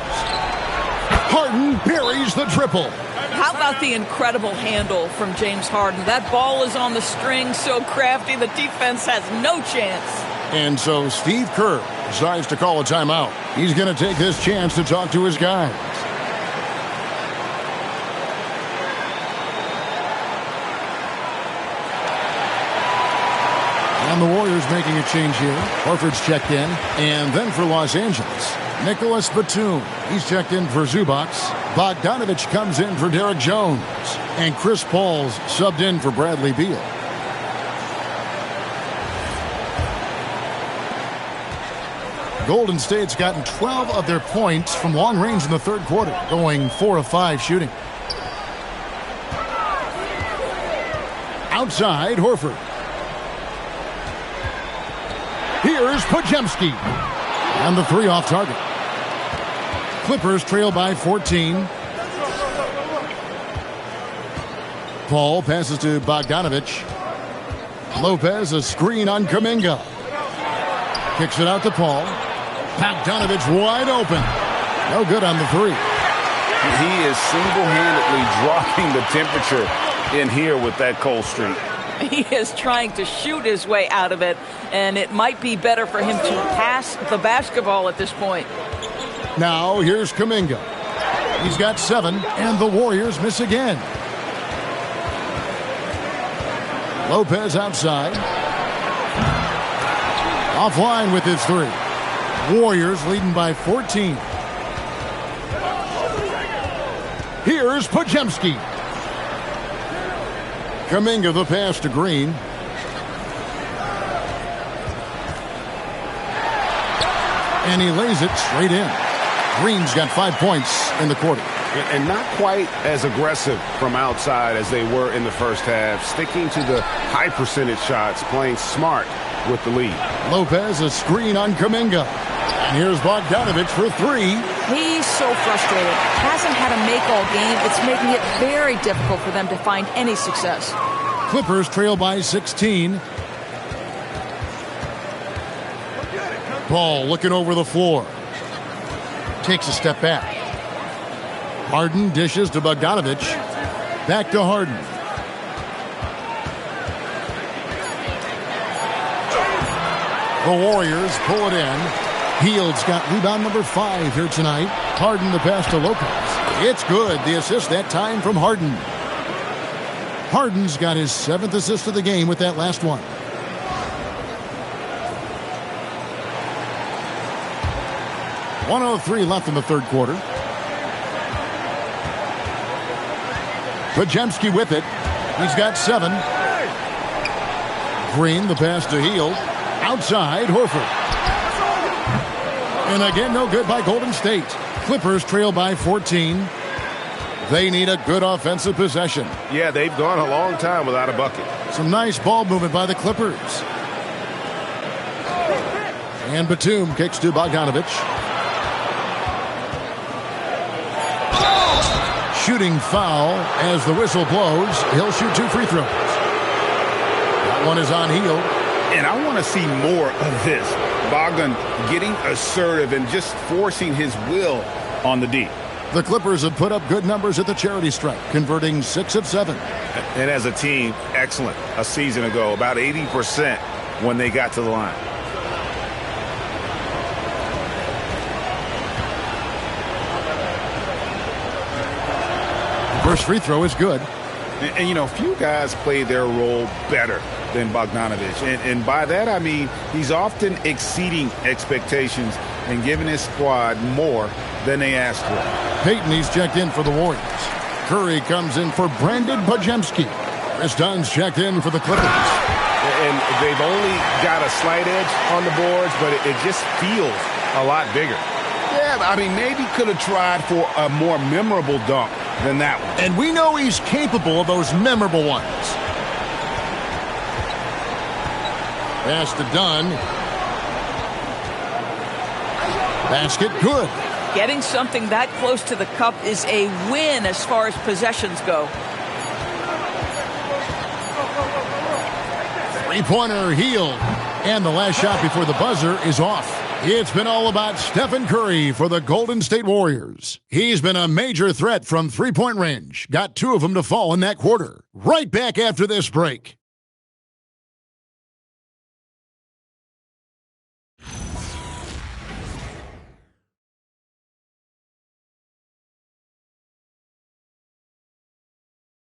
Harden buries the triple. How about the incredible handle from James Harden? That ball is on the string, so crafty, the defense has no chance. And so Steve Kerr decides to call a timeout. He's going to take this chance to talk to his guys. And the Warriors making a change here. Horford's checked in. And then for Los Angeles, Nicholas Batum. He's checked in for Zubac. Bogdanovich comes in for Derek Jones. And Chris Paul's subbed in for Bradley Beal. Golden State's gotten 12 of their points from long range in the third quarter, going 4 of 5 shooting. Outside, Horford. Here's Podziemski. And the 3 off target. Clippers trail by 14. Paul passes to Bogdanovich. Lopez, a screen on Kuminga. Kicks it out to Paul. Bogdanovich wide open. No good on the 3. He is single-handedly dropping the temperature in here with that cold streak. He is trying to shoot his way out of it, and it might be better for him to pass the basketball at this point. Now here's Kuminga. He's got 7, and the Warriors miss again. Lopez outside. Offline with his 3. Warriors leading by 14. Here's Podziemski. Kuminga the pass to Green. And he lays it straight in. Green's got 5 points in the quarter. And not quite as aggressive from outside as they were in the first half. Sticking to the high percentage shots, playing smart with the lead. Lopez, a screen on Kuminga. And here's Bogdanovich for 3. He's so frustrated. Hasn't had a make all game. It's making it very difficult for them to find any success. Clippers trail by 16. Ball looking over the floor. Takes a step back. Harden dishes to Bogdanovich. Back to Harden. The Warriors pull it in. Hield's got rebound number 5 here tonight. Harden the pass to Lopez. It's good. The assist that time from Harden. Harden's got his 7th assist of the game with that last one. .103 left in the third quarter. Podziemski with it. He's got 7. Green, the pass to Hield. Outside, Horford. And again, no good by Golden State. Clippers trail by 14. They need a good offensive possession. Yeah, they've gone a long time without a bucket. Some nice ball movement by the Clippers. And Batum kicks to Bogdanovich. Shooting foul as the whistle blows. He'll shoot 2 free throws. That one is on Hield. And I want to see more of this. Bogdan getting assertive and just forcing his will on the D. The Clippers have put up good numbers at the charity stripe, converting 6 of 7. And as a team, excellent a season ago, about 80% when they got to the line. First free throw is good. And you know, few guys play their role better than Bogdanovich. And by that, I mean he's often exceeding expectations and giving his squad more than they asked for. Payton, he's checked in for the Warriors. Curry comes in for Brandon Podziemski. Chris Dunn's checked in for the Clippers. And they've only got a slight edge on the boards, but it just feels a lot bigger. Yeah, I mean, maybe could have tried for a more memorable dunk than that one. And we know he's capable of those memorable ones. Pass to Dunn. Basket good. Getting something that close to the cup is a win as far as possessions go. Three-pointer, Hield. And the last shot before the buzzer is off. It's been all about Stephen Curry for the Golden State Warriors. He's been a major threat from three-point range. Got 2 of them to fall in that quarter. Right back after this break.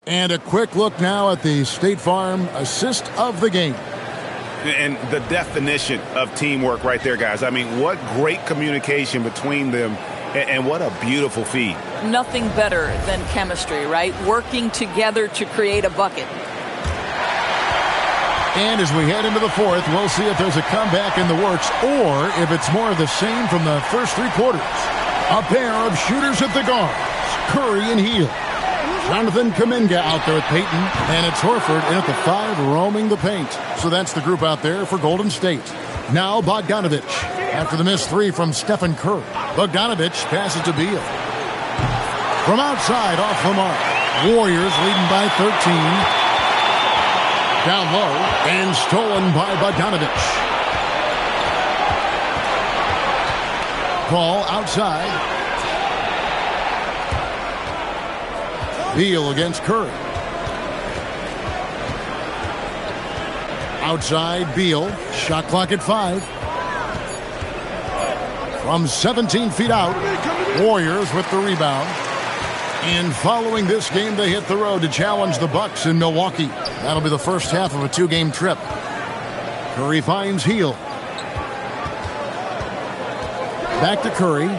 And a quick look now at the State Farm assist of the game. And the definition of teamwork right there, guys. I mean, what great communication between them, and what a beautiful feed. Nothing better than chemistry, right? Working together to create a bucket. And as we head into the fourth, we'll see if there's a comeback in the works or if it's more of the same from the first 3 quarters. A pair of shooters at the guards, Curry and Hield. Jonathan Kuminga out there with Payton, and it's Horford in at the 5 roaming the paint. So that's the group out there for Golden State. Now Bogdanovich after the missed 3 from Stephen Curry. Bogdanovich passes to Beal. From outside off the mark. Warriors leading by 13. Down low and stolen by Bogdanovich. Ball outside. Beal against Curry. Outside Beal. Shot clock at 5. From 17 feet out. Warriors with the rebound. And following this game, they hit the road to challenge the Bucks in Milwaukee. That'll be the first half of a 2-game trip. Curry finds Hield. Back to Curry.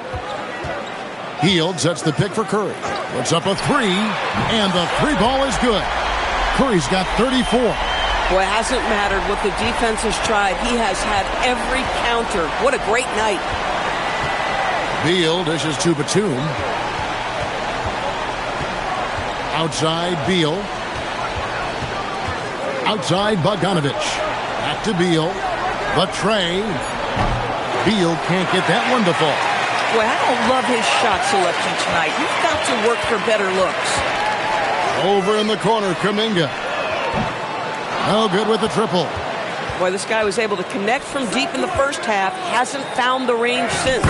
Hield sets the pick for Curry. Puts up a 3, and the 3 ball is good. Curry's got 34. Boy, it hasn't mattered what the defense has tried. He has had every counter. What a great night. Beal dishes to Batum. Outside Beal. Outside Bogdanovich. Back to Beal. The tray. Beal can't get that one to fall. Boy, I don't love his shot selection tonight. You've got to work for better looks. Over in the corner, Kuminga. No good with the triple. Boy, this guy was able to connect from deep in the first half. Hasn't found the range since.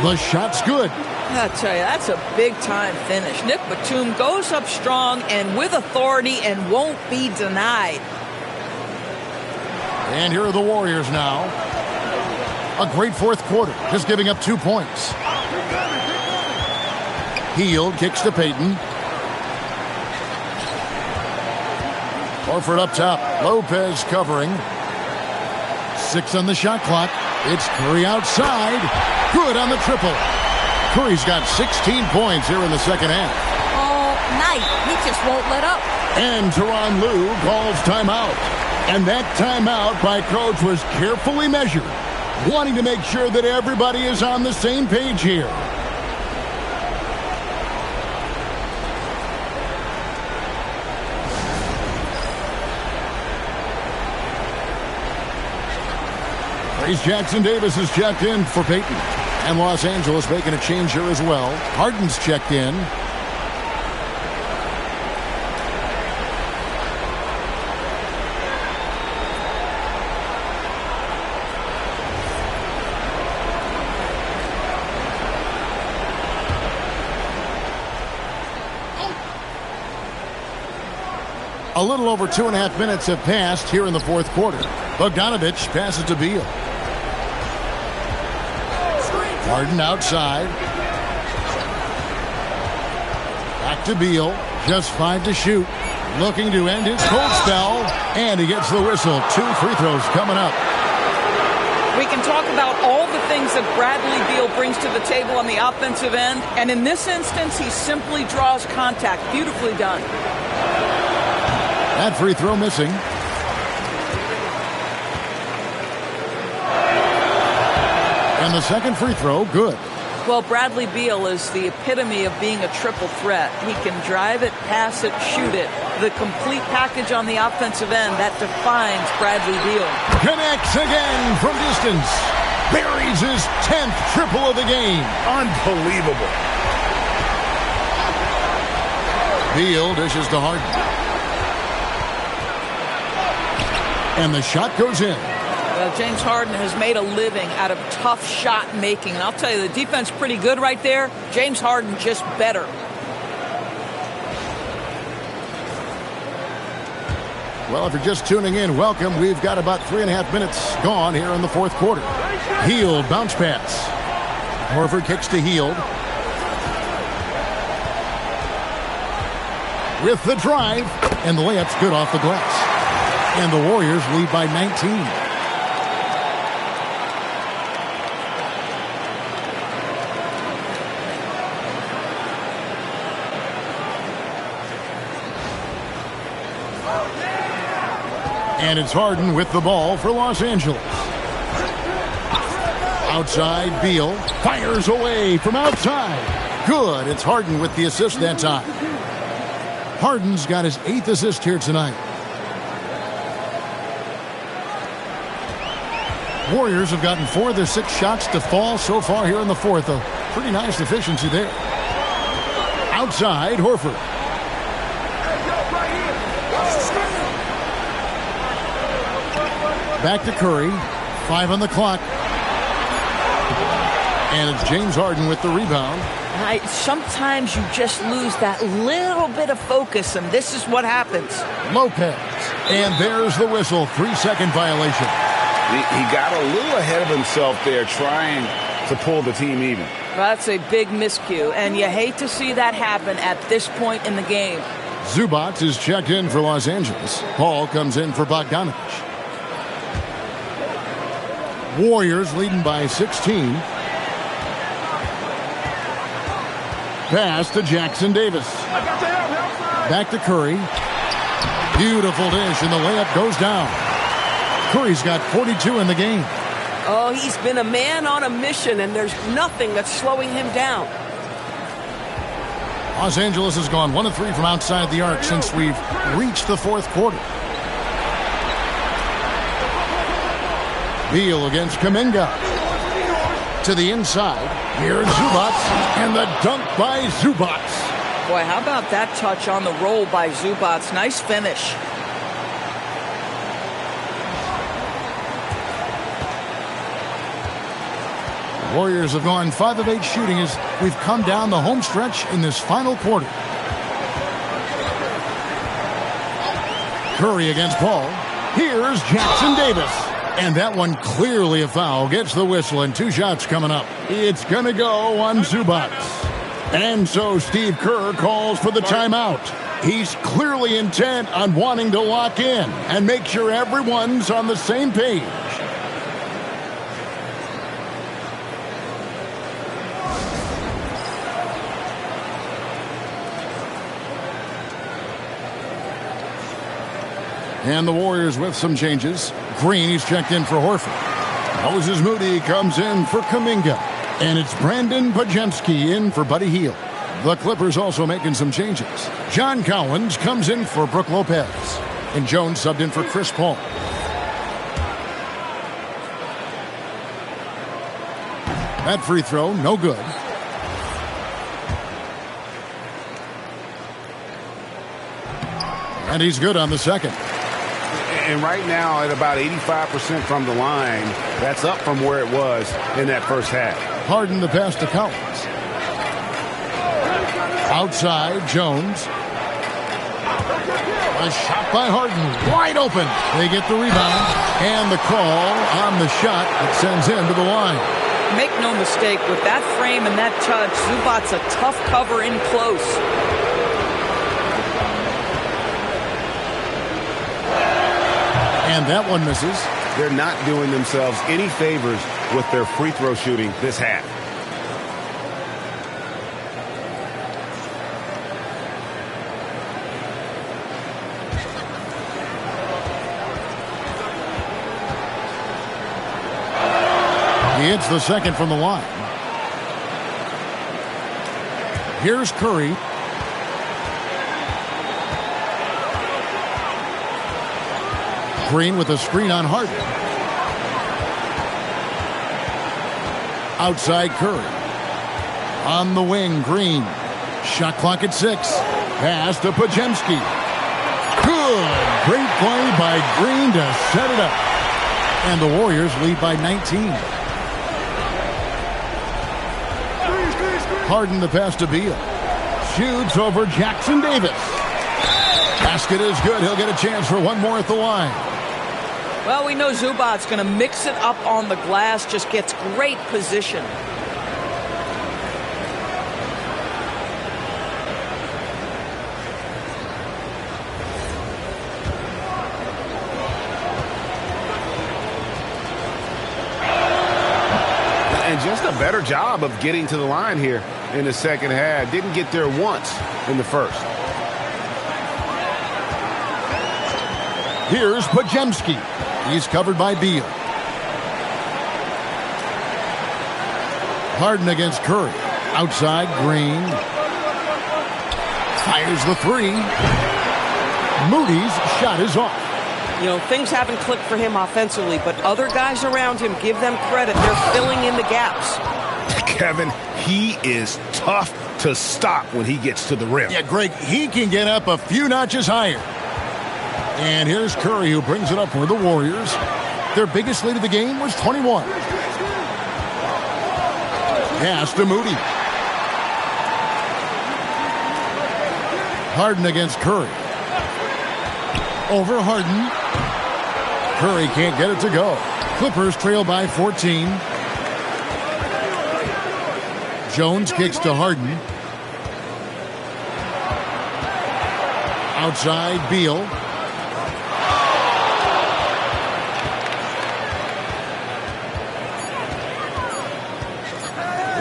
The shot's good. I tell you, that's a big-time finish. Nick Batum goes up strong and with authority and won't be denied. And here are the Warriors now. A great fourth quarter, just giving up 2 points. Hield kicks to Payton. Horford up top. Lopez covering. 6 on the shot clock. It's Curry outside. Good on the triple. Curry's got 16 points here in the second half. All night. He just won't let up. And Tyronn Lue calls timeout. And that timeout by Coach was carefully measured, wanting to make sure that everybody is on the same page here. Trace Jackson-Davis is checked in for Payton. And Los Angeles making a change here as well. Harden's checked in. A little over 2.5 minutes have passed here in the fourth quarter. Bogdanovich passes to Beal. Harden outside. Back to Beal. Just 5 to shoot. Looking to end his cold spell. And he gets the whistle. 2 free throws coming up. We can talk about all the things that Bradley Beal brings to the table on the offensive end. And in this instance, he simply draws contact. Beautifully done. That free throw missing. And the second free throw, good. Well, Bradley Beal is the epitome of being a triple threat. He can drive it, pass it, shoot it. The complete package on the offensive end, that defines Bradley Beal. Connects again from distance. Buries his 10th triple of the game. Unbelievable. Beal dishes to Harden. And the shot goes in. Well, James Harden has made a living out of tough shot making. And I'll tell you, the defense pretty good right there. James Harden just better. Well, if you're just tuning in, welcome. We've got about 3.5 minutes gone here in the fourth quarter. Hield, bounce pass. Horford kicks to Hield. With the drive, and the layup's good off the glass. And the Warriors lead by 19. And it's Harden with the ball for Los Angeles. Outside, Beal fires away from outside. Good. It's Harden with the assist that time. Harden's got his 8th assist here tonight. Warriors have gotten 4 of their 6 shots to fall so far here in the fourth. A pretty nice efficiency there. Outside, Horford. Back to Curry. 5 on the clock. And it's James Harden with the rebound. Sometimes you just lose that little bit of focus, and this is what happens. Lopez. And there's the whistle. 3-second violation. He got a little ahead of himself there trying to pull the team even. That's a big miscue, and you hate to see that happen at this point in the game. Zubac is checked in for Los Angeles. Paul comes in for Bogdanovich. Warriors leading by 16. Pass to Jackson-Davis. Back to Curry. Beautiful dish, and the layup goes down. Curry's got 42 in the game. Oh, he's been a man on a mission, and there's nothing that's slowing him down. Los Angeles has gone 1 of 3 from outside the arc since we've reached the fourth quarter. Beal against Kuminga. To the inside. Here's Zubac, and the dunk by Zubac. Boy, how about that touch on the roll by Zubac? Nice finish. Warriors have gone 5 of 8 shooting as we've come down the home stretch in this final quarter. Curry against Paul. Here's Jackson-Davis. And that one clearly a foul. Gets the whistle and 2 shots coming up. It's going to go on Zubac. And so Steve Kerr calls for the timeout. He's clearly intent on wanting to lock in and make sure everyone's on the same page. And the Warriors with some changes. Green, he's checked in for Horford. Moses Moody comes in for Kuminga. And it's Brandon Podziemski in for Buddy Hield. The Clippers also making some changes. John Collins comes in for Brook Lopez. And Jones subbed in for Chris Paul. That free throw, no good. And he's good on the second. And right now, at about 85% from the line, that's up from where it was in that first half. Harden the pass to Collins. Outside, Jones. A shot by Harden, wide open. They get the rebound, and the call on the shot that sends him to the line. Make no mistake, with that frame and that touch, Zubac's a tough cover in close. And that one misses. They're not doing themselves any favors with their free throw shooting this half. He hits the second from the line. Here's Curry. Green with a screen on Harden. Outside Curry. On the wing, Green. Shot clock at 6. Pass to Podziemski. Good. Great play by Green to set it up. And the Warriors lead by 19. Harden the pass to Beal. Shoots over Jackson Davis. Basket is good. He'll get a chance for one more at the line. Well, we know Zubac's going to mix it up on the glass, just gets great position. And just a better job of getting to the line here in the second half. Didn't get there once in the first. Here's Podziemski. He's covered by Beal. Harden against Curry. Outside, Green. Fires the 3. Moody's shot is off. You know, things haven't clicked for him offensively, but other guys around him, give them credit. They're filling in the gaps. Kevin, he is tough to stop when he gets to the rim. Yeah, Greg, he can get up a few notches higher. And here's Curry, who brings it up for the Warriors. Their biggest lead of the game was 21. Pass to Moody. Harden against Curry. Over Harden. Curry can't get it to go. Clippers trail by 14. Jones kicks to Harden. Outside, Beal.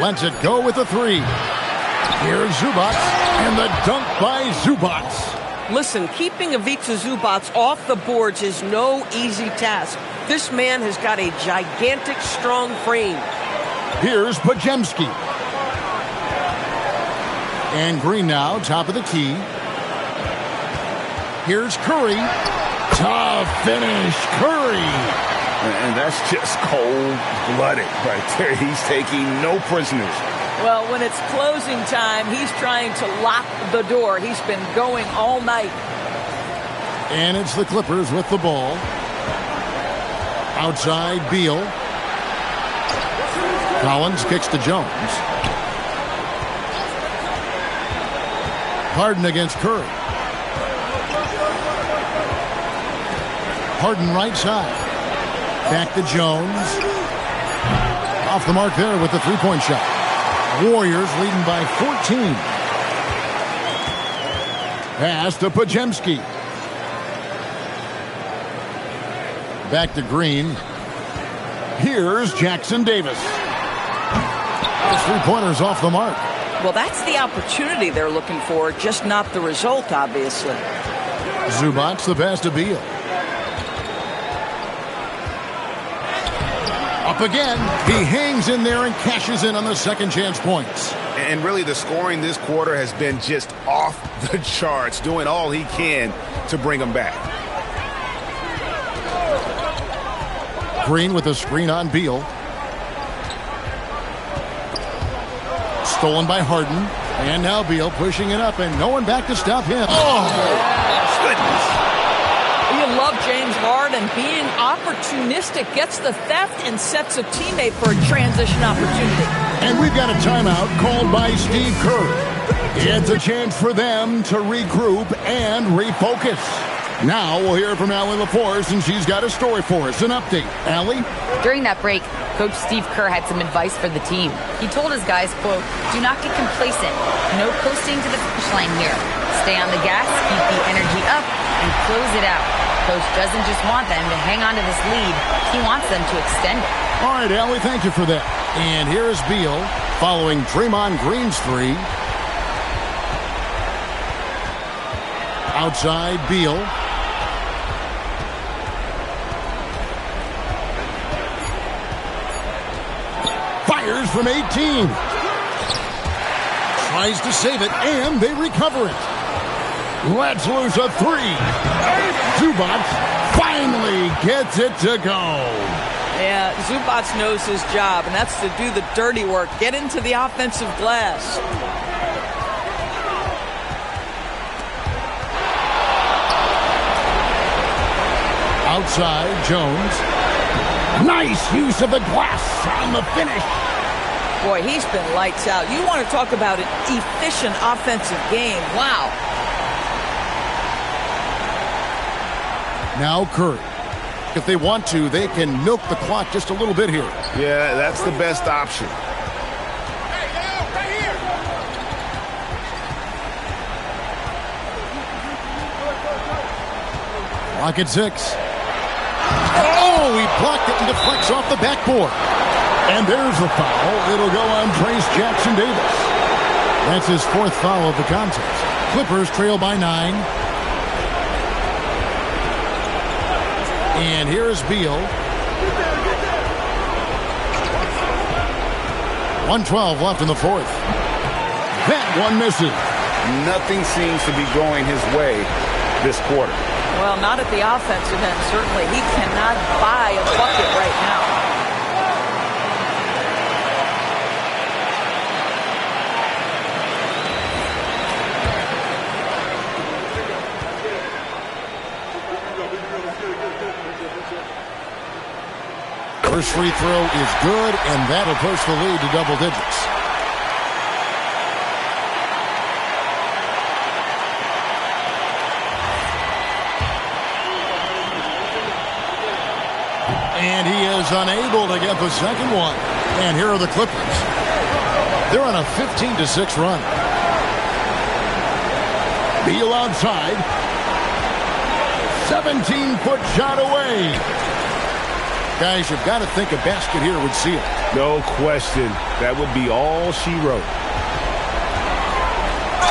Lets it go with a 3. Here's Zubac, and the dunk by Zubac. Listen, keeping Ivica Zubac off the boards is no easy task. This man has got a gigantic, strong frame. Here's Podziemski. And Green now, top of the key. Here's Curry. Tough finish, Curry. And that's just cold-blooded right there. He's taking no prisoners. Well, when it's closing time, he's trying to lock the door. He's been going all night. And it's the Clippers with the ball. Outside, Beal. Collins kicks to Jones. Harden against Curry. Harden right side. Back to Jones. Off the mark there with the three-point shot. Warriors leading by 14. Pass to Pajemski. Back to Green. Here's Jackson Davis. The three-pointer's off the mark. Well, that's the opportunity they're looking for, just not the result, obviously. Zubac, the pass to Beal. Up again. He hangs in there and cashes in on the second chance points. And really, the scoring this quarter has been just off the charts, doing all he can to bring them back. Green with a screen on Beal. Stolen by Harden. And now Beal pushing it up, and no one back to stop him. Oh, goodness. You love James Harden being opportunistic, gets the theft and sets a teammate for a transition opportunity. And we've got a timeout called by Steve Kerr. It's a chance for them to regroup and refocus. Now we'll hear from Allie LaForce, and she's got a story for us. An update. Allie? During that break, Coach Steve Kerr had some advice for the team. He told his guys, quote, "Do not get complacent. No coasting to the finish line here. Stay on the gas, keep the energy up, and close it out." Coach doesn't just want them to hang on to this lead. He wants them to extend it. All right, Allie, thank you for that. And here is Beal following Draymond Green's three. Outside, Beal. Fires from 18. Tries to save it, and they recover it. Let's lose a three. Zubac finally gets it to go. Yeah, Zubac knows his job, and that's to do the dirty work. Get into the offensive glass. Outside, Jones. Nice use of the glass on the finish. Boy, he's been lights out. You want to talk about an efficient offensive game. Wow. Now Curry. If they want to, they can milk the clock just a little bit here. Yeah, that's the best option. Clock at 6. Oh, he blocked it and deflects off the backboard. And there's the foul. It'll go on Trace Jackson Davis. That's his fourth foul of the contest. Clippers trail by 9. And here is Beal. 1:12 left in the fourth. That one misses. Nothing seems to be going his way this quarter. Well, not at the offensive end, certainly. He cannot buy a bucket right now. First free throw is good, and that'll push the lead to double digits. And he is unable to get the second one. And here are the Clippers. They're on a 15-6 run. Beal outside. 17-foot shot away. Guys, you've got to think a basket here would seal it. No question. That would be all she wrote.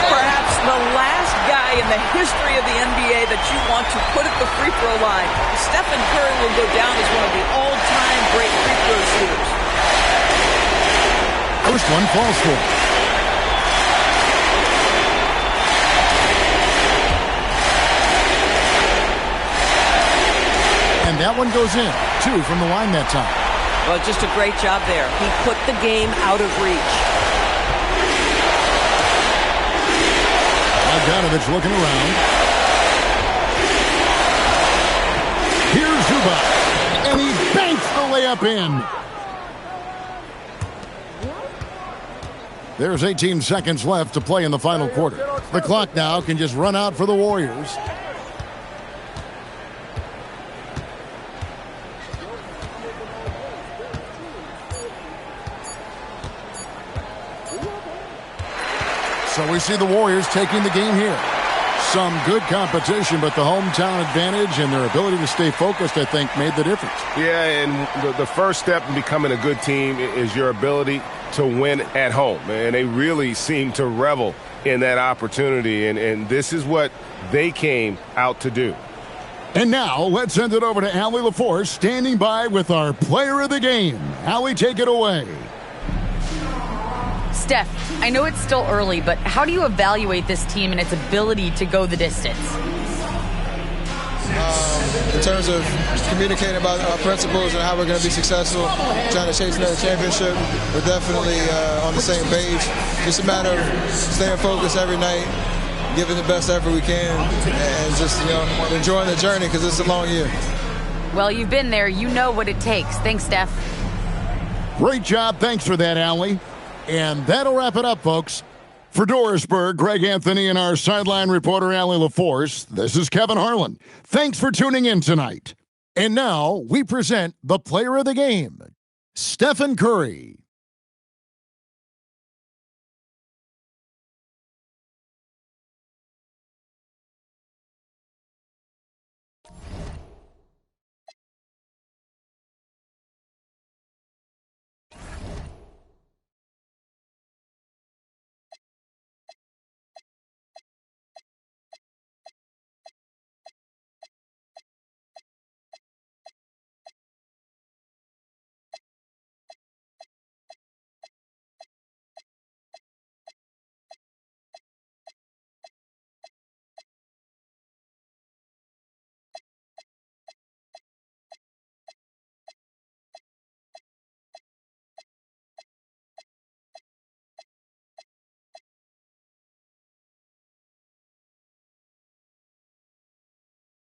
Perhaps the last guy in the history of the NBA that you want to put at the free throw line. Stephen Curry will go down as one of the all-time great free throw shooters. First one falls for him. And that one goes in. 2 from the line that time. Well, just a great job there. He put the game out of reach. Bogdanovich looking around. Here's Zubac. And he banks the layup in. There's 18 seconds left to play in the final quarter. The clock now can just run out for the Warriors. So we see the Warriors taking the game here. Some good competition, but the hometown advantage and their ability to stay focused, I think, made the difference. Yeah, and the first step in becoming a good team is your ability to win at home. And they really seem to revel in that opportunity, and this is what they came out to do. And now, let's send it over to Allie LaForce, standing by with our player of the game. Allie, take it away. Steph, I know it's still early, but how do you evaluate this team and its ability to go the distance? In terms of communicating about our principles and how we're going to be successful, trying to chase another championship, we're definitely on the same page. It's a matter of staying focused every night, giving the best effort we can, and just enjoying the journey because it's a long year. Well, you've been there. You know what it takes. Thanks, Steph. Great job. Thanks for that, Allie. And that'll wrap it up, folks. For Dorisburg, Greg Anthony and our sideline reporter, Allie LaForce, this is Kevin Harlan. Thanks for tuning in tonight. And now we present the player of the game, Stephen Curry.